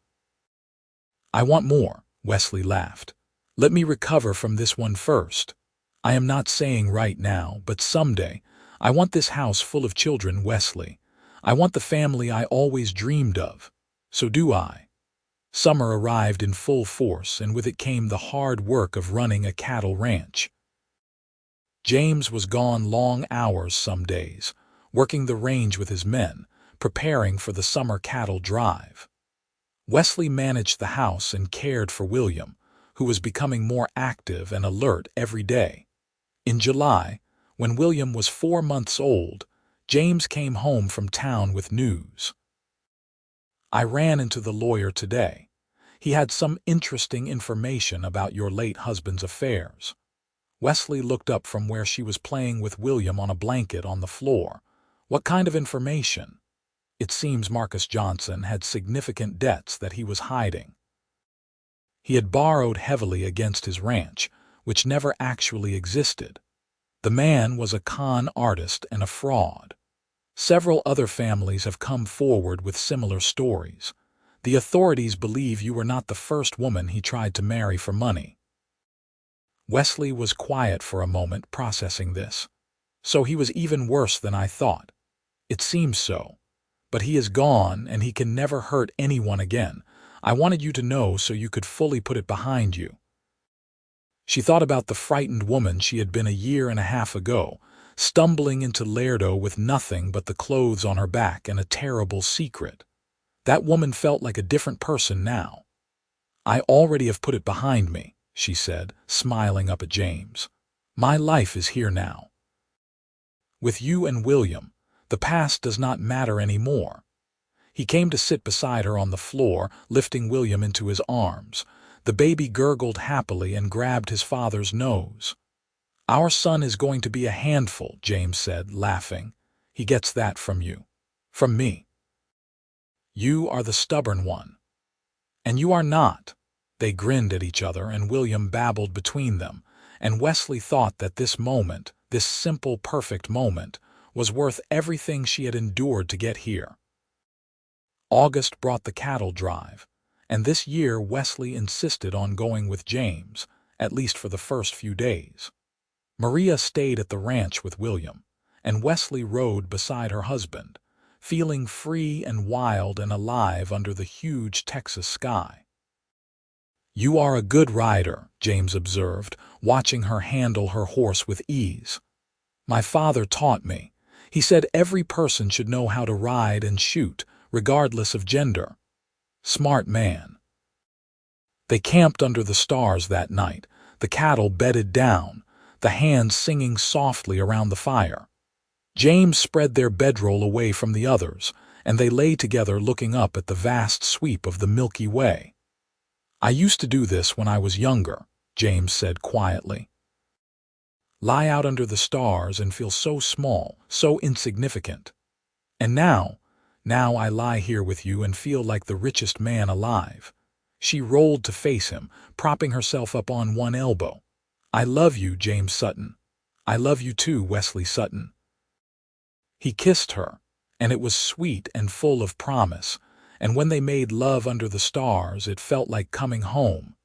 "I want more," Wesley laughed. "Let me recover from this one first. I am not saying right now, but someday. I want this house full of children, Wesley. I want the family I always dreamed of. So do I." Summer arrived in full force, and with it came the hard work of running a cattle ranch. James was gone long hours some days, working the range with his men, preparing for the summer cattle drive. Wesley managed the house and cared for William, who was becoming more active and alert every day. In July, when William was 4 months old, James came home from town with news. "I ran into the lawyer today. He had some interesting information about your late husband's affairs." Wesley looked up from where she was playing with William on a blanket on the floor. "What kind of information?" "It seems Marcus Johnson had significant debts that he was hiding. He had borrowed heavily against his ranch, which never actually existed. The man was a con artist and a fraud. Several other families have come forward with similar stories. The authorities believe you were not the first woman he tried to marry for money." Wesley was quiet for a moment, processing this. "So he was even worse than I thought." "It seems so. But he is gone, and he can never hurt anyone again. I wanted you to know so you could fully put it behind you." She thought about the frightened woman she had been a year and a half ago, stumbling into Laredo with nothing but the clothes on her back and a terrible secret. That woman felt like a different person now. "I already have put it behind me," she said, smiling up at James. "My life is here now. With you and William, the past does not matter anymore." He came to sit beside her on the floor, lifting William into his arms. The baby gurgled happily and grabbed his father's nose. "Our son is going to be a handful," James said, laughing. "He gets that from you. From me. You are the stubborn one. And you are not." They grinned at each other, and William babbled between them, and Wesley thought that this moment, this simple, perfect moment, was worth everything she had endured to get here. August brought the cattle drive, and this year Wesley insisted on going with James, at least for the first few days. Maria stayed at the ranch with William, and Wesley rode beside her husband, feeling free and wild and alive under the huge Texas sky. "You are a good rider," James observed, watching her handle her horse with ease. "My father taught me. He said every person should know how to ride and shoot, regardless of gender. Smart man." They camped under the stars that night, the cattle bedded down, the hands singing softly around the fire. James spread their bedroll away from the others, and they lay together looking up at the vast sweep of the Milky Way. "I used to do this when I was younger," James said quietly. "Lie out under the stars and feel so small, so insignificant. And now I lie here with you and feel like the richest man alive." She rolled to face him, propping herself up on one elbow. "I love you, James Sutton. I love you too, Westley Sutton." He kissed her, and it was sweet and full of promise, and when they made love under the stars, it felt like coming home.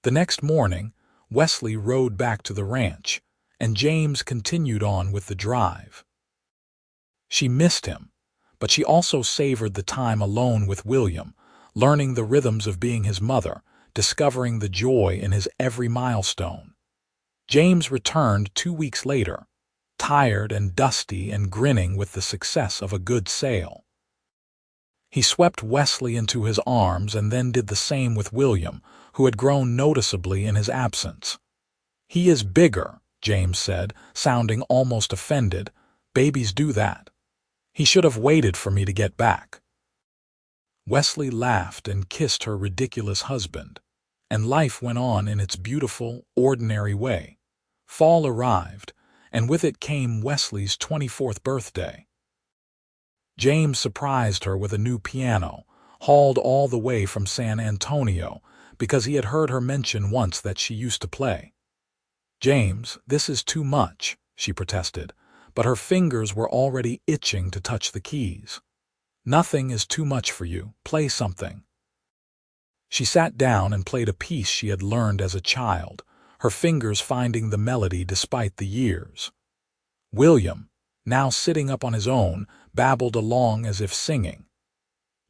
The next morning, Wesley rode back to the ranch, and James continued on with the drive. She missed him, but she also savored the time alone with William, learning the rhythms of being his mother, discovering the joy in his every milestone. James returned 2 weeks later, tired and dusty and grinning with the success of a good sale. He swept Wesley into his arms and then did the same with William, who had grown noticeably in his absence. "He is bigger," James said, sounding almost offended. "Babies do that. He should have waited for me to get back." Wesley laughed and kissed her ridiculous husband, and life went on in its beautiful, ordinary way. Fall arrived, and with it came Wesley's 24th birthday. James surprised her with a new piano, hauled all the way from San Antonio, because he had heard her mention once that she used to play. "James, this is too much," she protested, but her fingers were already itching to touch the keys. "Nothing is too much for you. Play something." She sat down and played a piece she had learned as a child, her fingers finding the melody despite the years. William, now sitting up on his own, babbled along as if singing.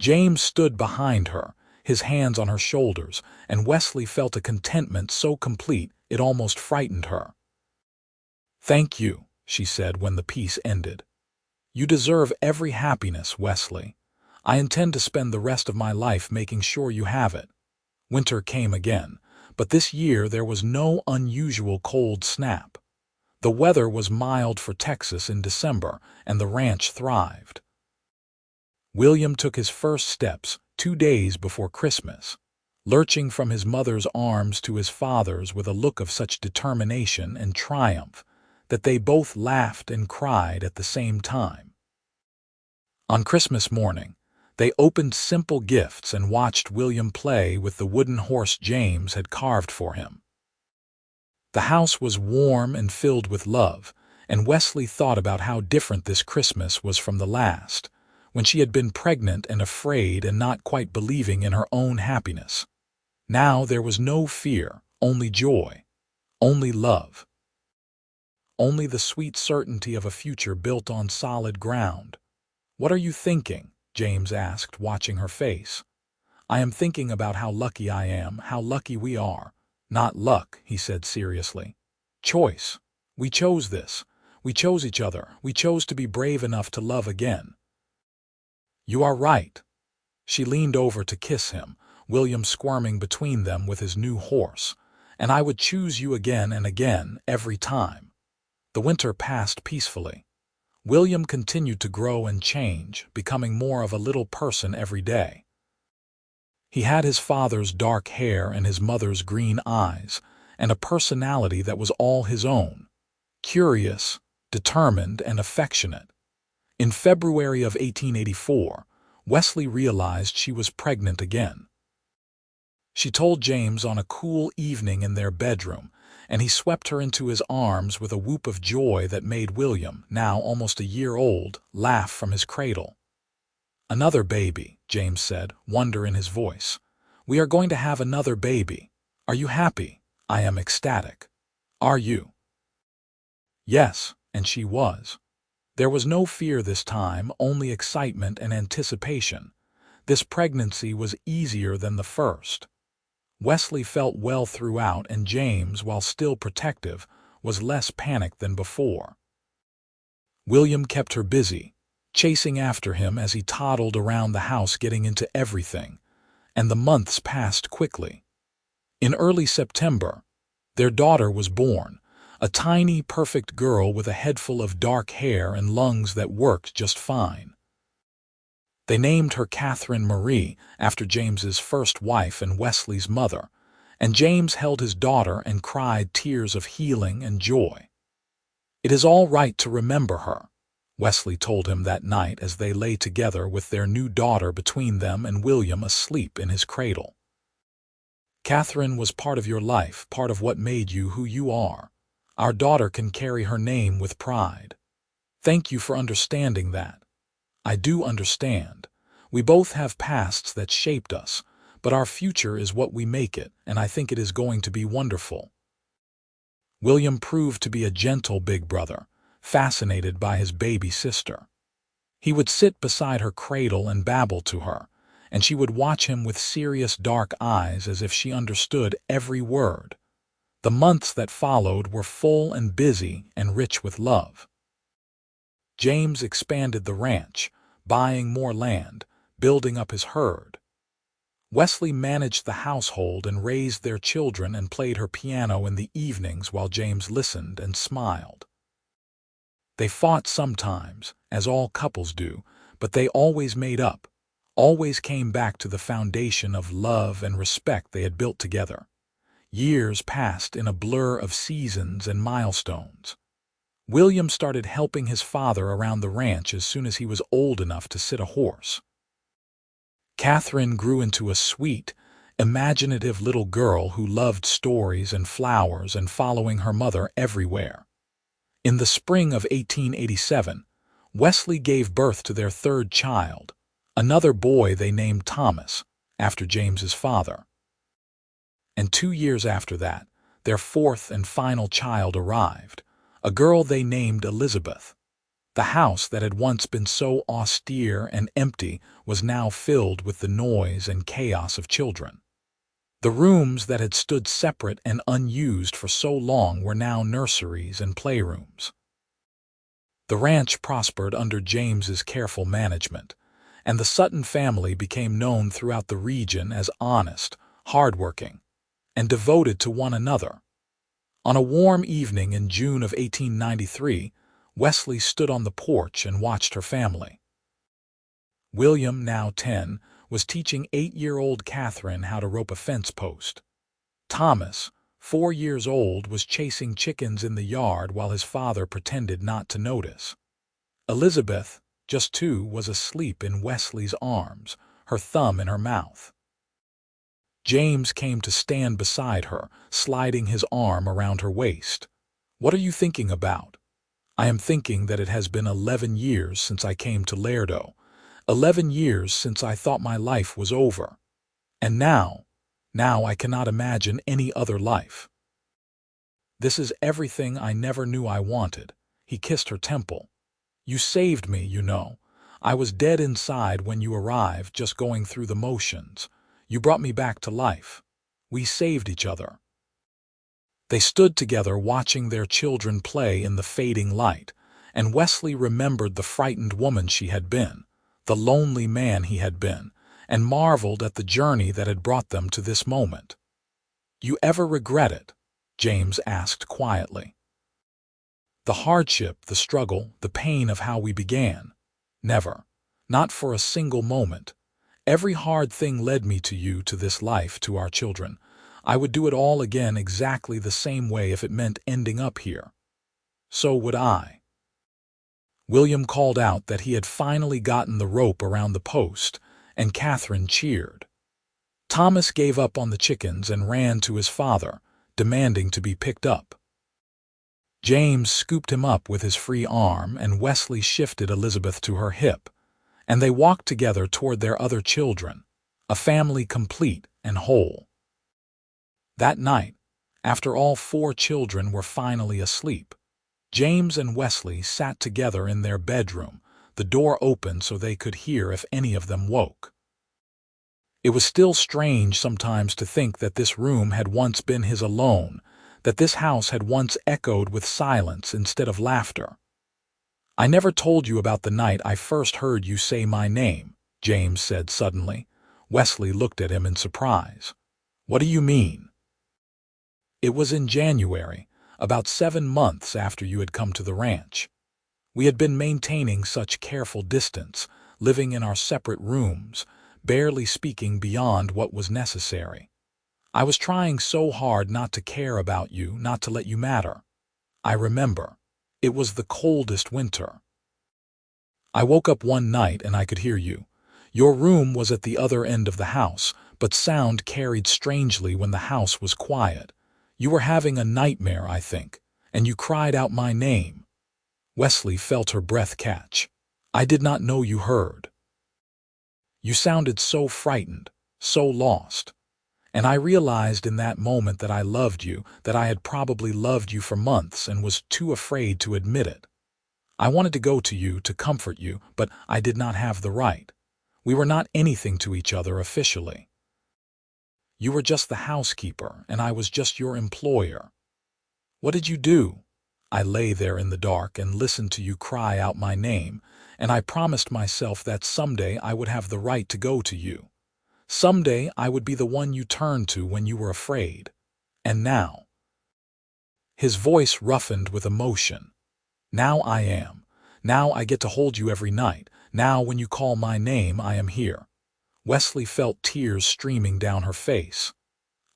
James stood behind her, his hands on her shoulders, and Wesley felt a contentment so complete it almost frightened her. "Thank you," she said when the piece ended. "You deserve every happiness, Wesley. I intend to spend the rest of my life making sure you have it." Winter came again, but this year there was no unusual cold snap. The weather was mild for Texas in December, and the ranch thrived. William took his first steps 2 days before Christmas, lurching from his mother's arms to his father's with a look of such determination and triumph that they both laughed and cried at the same time. On Christmas morning, they opened simple gifts and watched William play with the wooden horse James had carved for him. The house was warm and filled with love, and Wesley thought about how different this Christmas was from the last, when she had been pregnant and afraid and not quite believing in her own happiness. Now there was no fear, only joy, only love, only the sweet certainty of a future built on solid ground. "What are you thinking?" James asked, watching her face. "I am thinking about how lucky I am, how lucky we are." "Not luck," he said seriously. "Choice. We chose this. We chose each other. We chose to be brave enough to love again." "You are right." She leaned over to kiss him, William squirming between them with his new horse. "And I would choose you again and again, every time." The winter passed peacefully. William continued to grow and change, becoming more of a little person every day. He had his father's dark hair and his mother's green eyes, and a personality that was all his own, curious, determined, and affectionate. In February of 1884, Wesley realized she was pregnant again. She told James on a cool evening in their bedroom, and he swept her into his arms with a whoop of joy that made William, now almost a year old, laugh from his cradle. "Another baby," James said, wonder in his voice. "We are going to have another baby. Are you happy?" "I am ecstatic." "Are you?" Yes, and she was. There was no fear this time, only excitement and anticipation. This pregnancy was easier than the first. Wesley felt well throughout, and James, while still protective, was less panicked than before. William kept her busy, chasing after him as he toddled around the house getting into everything, and the months passed quickly. In early September, their daughter was born, a tiny, perfect girl with a head full of dark hair and lungs that worked just fine. They named her Catherine Marie after James's first wife and Wesley's mother, and James held his daughter and cried tears of healing and joy. "It is all right to remember her," Wesley told him that night as they lay together with their new daughter between them and William asleep in his cradle. "Catherine was part of your life, part of what made you who you are. Our daughter can carry her name with pride. Thank you for understanding that. I do understand. We both have pasts that shaped us, but our future is what we make it, and I think it is going to be wonderful." William proved to be a gentle big brother, fascinated by his baby sister. He would sit beside her cradle and babble to her, and she would watch him with serious dark eyes as if she understood every word. The months that followed were full and busy and rich with love. James expanded the ranch, buying more land, building up his herd. Wesley managed the household and raised their children and played her piano in the evenings while James listened and smiled. They fought sometimes, as all couples do, but they always made up, always came back to the foundation of love and respect they had built together. Years passed in a blur of seasons and milestones. William started helping his father around the ranch as soon as he was old enough to sit a horse. Catherine grew into a sweet, imaginative little girl who loved stories and flowers and following her mother everywhere. In the spring of 1887, Westley gave birth to their third child, another boy they named Thomas, after James's father. And 2 years after that, their fourth and final child arrived, a girl they named Elizabeth. The house that had once been so austere and empty was now filled with the noise and chaos of children. The rooms that had stood separate and unused for so long were now nurseries and playrooms. The ranch prospered under James's careful management, and the Sutton family became known throughout the region as honest, hardworking, and devoted to one another. On a warm evening in June of 1893, Westley stood on the porch and watched her family. William, now 10, was teaching 8-year-old Catherine how to rope a fence post. Thomas, 4 years old, was chasing chickens in the yard while his father pretended not to notice. Elizabeth, just 2, was asleep in Westley's arms, her thumb in her mouth. James came to stand beside her, sliding his arm around her waist. "What are you thinking about?" "I am thinking that it has been 11 years since I came to Laredo. 11 years since I thought my life was over. And now I cannot imagine any other life. This is everything I never knew I wanted." He kissed her temple. "You saved me, you know. I was dead inside when you arrived, just going through the motions. You brought me back to life. We saved each other." They stood together watching their children play in the fading light, and Westley remembered the frightened woman she had been, the lonely man he had been, and marveled at the journey that had brought them to this moment. "You ever regret it?" James asked quietly. "The hardship, the struggle, the pain of how we began? Never. Not for a single moment. Every hard thing led me to you, to this life, to our children. I would do it all again exactly the same way if it meant ending up here." "So would I." William called out that he had finally gotten the rope around the post, and Catherine cheered. Thomas gave up on the chickens and ran to his father, demanding to be picked up. James scooped him up with his free arm, and Westley shifted Elizabeth to her hip, and they walked together toward their other children, a family complete and whole. That night, after all 4 children were finally asleep, James and Westley sat together in their bedroom, the door open so they could hear if any of them woke. It was still strange sometimes to think that this room had once been his alone, that this house had once echoed with silence instead of laughter. "I never told you about the night I first heard you say my name," James said suddenly. Westley looked at him in surprise. "What do you mean?" "It was in January, about 7 months after you had come to the ranch. We had been maintaining such careful distance, living in our separate rooms, barely speaking beyond what was necessary. I was trying so hard not to care about you, not to let you matter. I remember. It was the coldest winter. I woke up one night and I could hear you. Your room was at the other end of the house, but sound carried strangely when the house was quiet. You were having a nightmare, I think, and you cried out my name." Westley felt her breath catch. "I did not know you heard. You sounded so frightened, so lost. And I realized in that moment that I loved you, that I had probably loved you for months and was too afraid to admit it. I wanted to go to you, to comfort you, but I did not have the right. We were not anything to each other officially. You were just the housekeeper, and I was just your employer. What did you do? I lay there in the dark and listened to you cry out my name, and I promised myself that someday I would have the right to go to you. Someday I would be the one you turned to when you were afraid. And now—" His voice roughened with emotion. "Now I am. Now I get to hold you every night. Now when you call my name, I am here." Westley felt tears streaming down her face.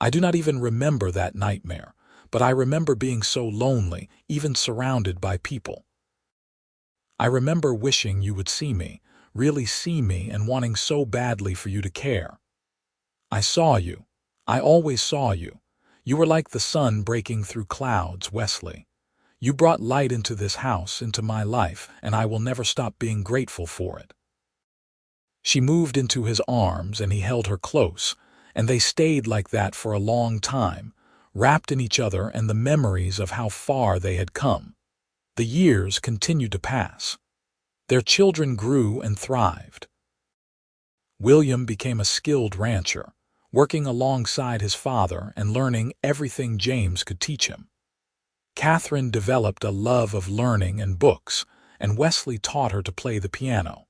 I do not even remember that nightmare, but I remember being so lonely, even surrounded by people. I remember wishing you would see me, really see me, and wanting so badly for you to care. I saw you. I always saw you. You were like the sun breaking through clouds, Westley. You brought light into this house, into my life, and I will never stop being grateful for it. She moved into his arms, and he held her close, and they stayed like that for a long time, wrapped in each other and the memories of how far they had come. The years continued to pass. Their children grew and thrived. William became a skilled rancher, working alongside his father and learning everything James could teach him. Catherine developed a love of learning and books, and Westley taught her to play the piano.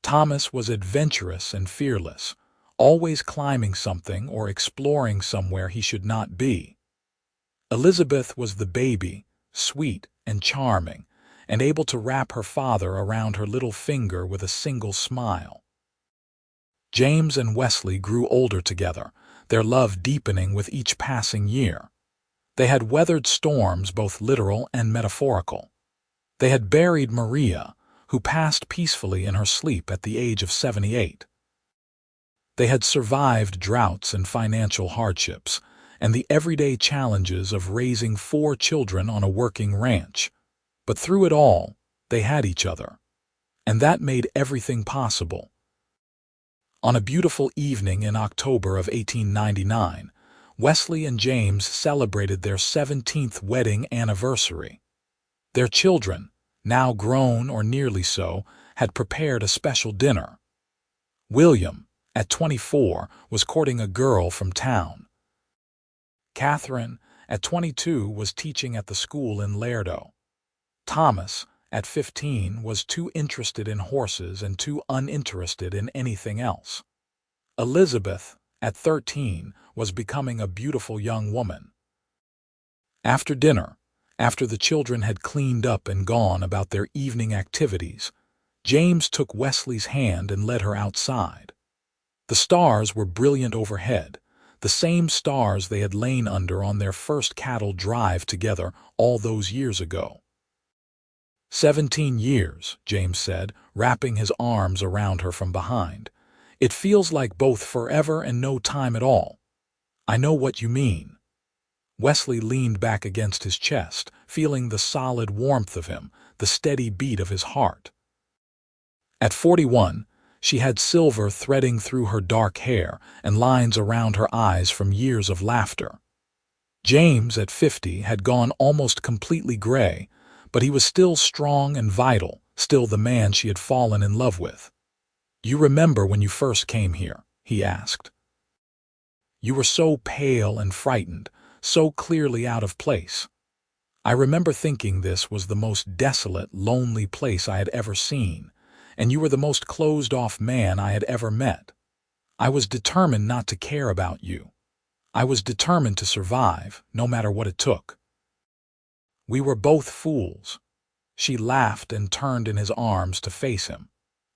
Thomas was adventurous and fearless, always climbing something or exploring somewhere he should not be. Elizabeth was the baby, sweet and charming, and able to wrap her father around her little finger with a single smile. James and Westley grew older together, their love deepening with each passing year. They had weathered storms, both literal and metaphorical. They had buried Maria, who passed peacefully in her sleep at the age of 78. They had survived droughts and financial hardships, and the everyday challenges of raising 4 children on a working ranch. But through it all, they had each other, and that made everything possible. On a beautiful evening in October of 1899, Westley and James celebrated their 17th wedding anniversary. Their children, now grown or nearly so, had prepared a special dinner. William, at 24, was courting a girl from town. Catherine, at 22, was teaching at the school in Laredo. Thomas, at 15, was too interested in horses and too uninterested in anything else. Elizabeth, at 13, was becoming a beautiful young woman. After dinner, after the children had cleaned up and gone about their evening activities, James took Wesley's hand and led her outside. The stars were brilliant overhead, the same stars they had lain under on their first cattle drive together all those years ago. 17 years, James said, wrapping his arms around her from behind. It feels like both forever and no time at all. I know what you mean. Westley leaned back against his chest, feeling the solid warmth of him, the steady beat of his heart. At 41, she had silver threading through her dark hair and lines around her eyes from years of laughter. James, at 50, had gone almost completely gray, but he was still strong and vital, still the man she had fallen in love with. "You remember when you first came here?" he asked. "You were so pale and frightened, so clearly out of place. I remember thinking this was the most desolate, lonely place I had ever seen, and you were the most closed-off man I had ever met. I was determined not to care about you. I was determined to survive, no matter what it took." "We were both fools." She laughed and turned in his arms to face him.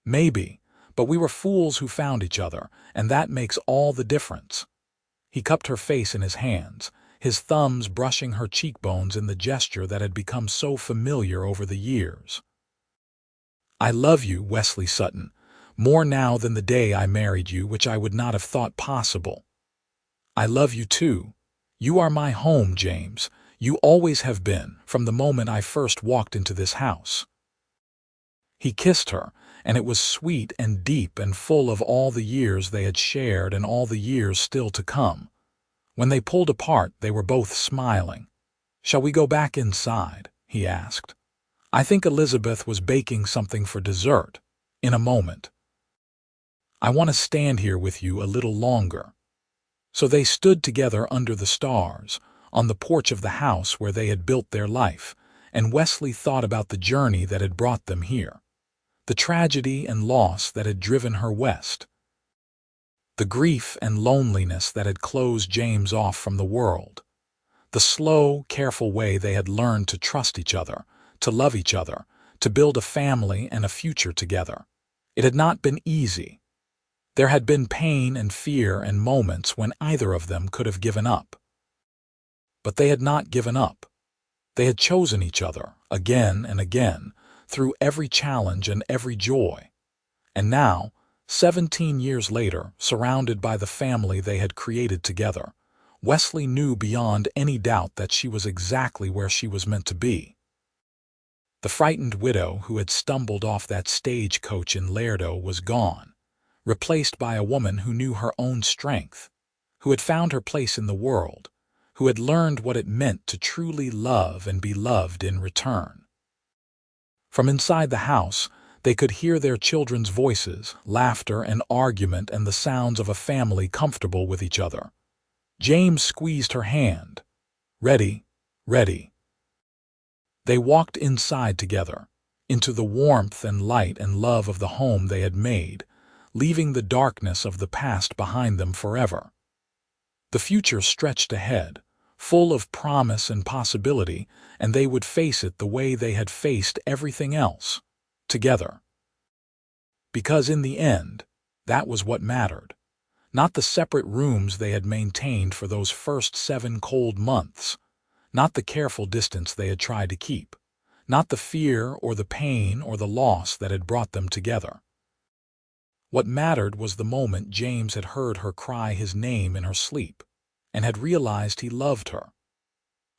"Maybe, but we were fools who found each other, and that makes all the difference." He cupped her face in his hands, his thumbs brushing her cheekbones in the gesture that had become so familiar over the years. "I love you, Westley Sutton, more now than the day I married you, which I would not have thought possible. I love you too. You are my home, James. You always have been, from the moment I first walked into this house." He kissed her, and it was sweet and deep and full of all the years they had shared and all the years still to come. When they pulled apart, they were both smiling. "Shall we go back inside?" he asked. "I think Elizabeth was baking something for dessert. In a moment. I want to stand here with you a little longer." So they stood together under the stars, on the porch of the house where they had built their life, and Westley thought about the journey that had brought them here, the tragedy and loss that had driven her west, the grief and loneliness that had closed James off from the world, the slow, careful way they had learned to trust each other, to love each other, to build a family and a future together. It had not been easy. There had been pain and fear and moments when either of them could have given up. But they had not given up. They had chosen each other, again and again, through every challenge and every joy. And now, 17 years later, surrounded by the family they had created together, Westley knew beyond any doubt that she was exactly where she was meant to be. The frightened widow who had stumbled off that stagecoach in Laredo was gone, replaced by a woman who knew her own strength, who had found her place in the world, who had learned what it meant to truly love and be loved in return. From inside the house, they could hear their children's voices, laughter and argument, and the sounds of a family comfortable with each other. James squeezed her hand. Ready, ready. They walked inside together, into the warmth and light and love of the home they had made, leaving the darkness of the past behind them forever. The future stretched ahead, full of promise and possibility, and they would face it the way they had faced everything else, together. Because in the end, that was what mattered. Not the separate rooms they had maintained for those first 7 cold months, not the careful distance they had tried to keep, not the fear or the pain or the loss that had brought them together. What mattered was the moment James had heard her cry his name in her sleep, and had realized he loved her.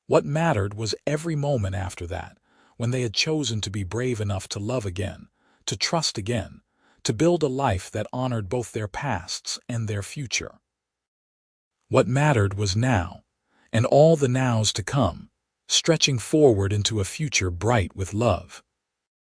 What mattered was every moment after that, when they had chosen to be brave enough to love again, to trust again, to build a life that honored both their pasts and their future. What mattered was now, and all the nows to come, stretching forward into a future bright with love.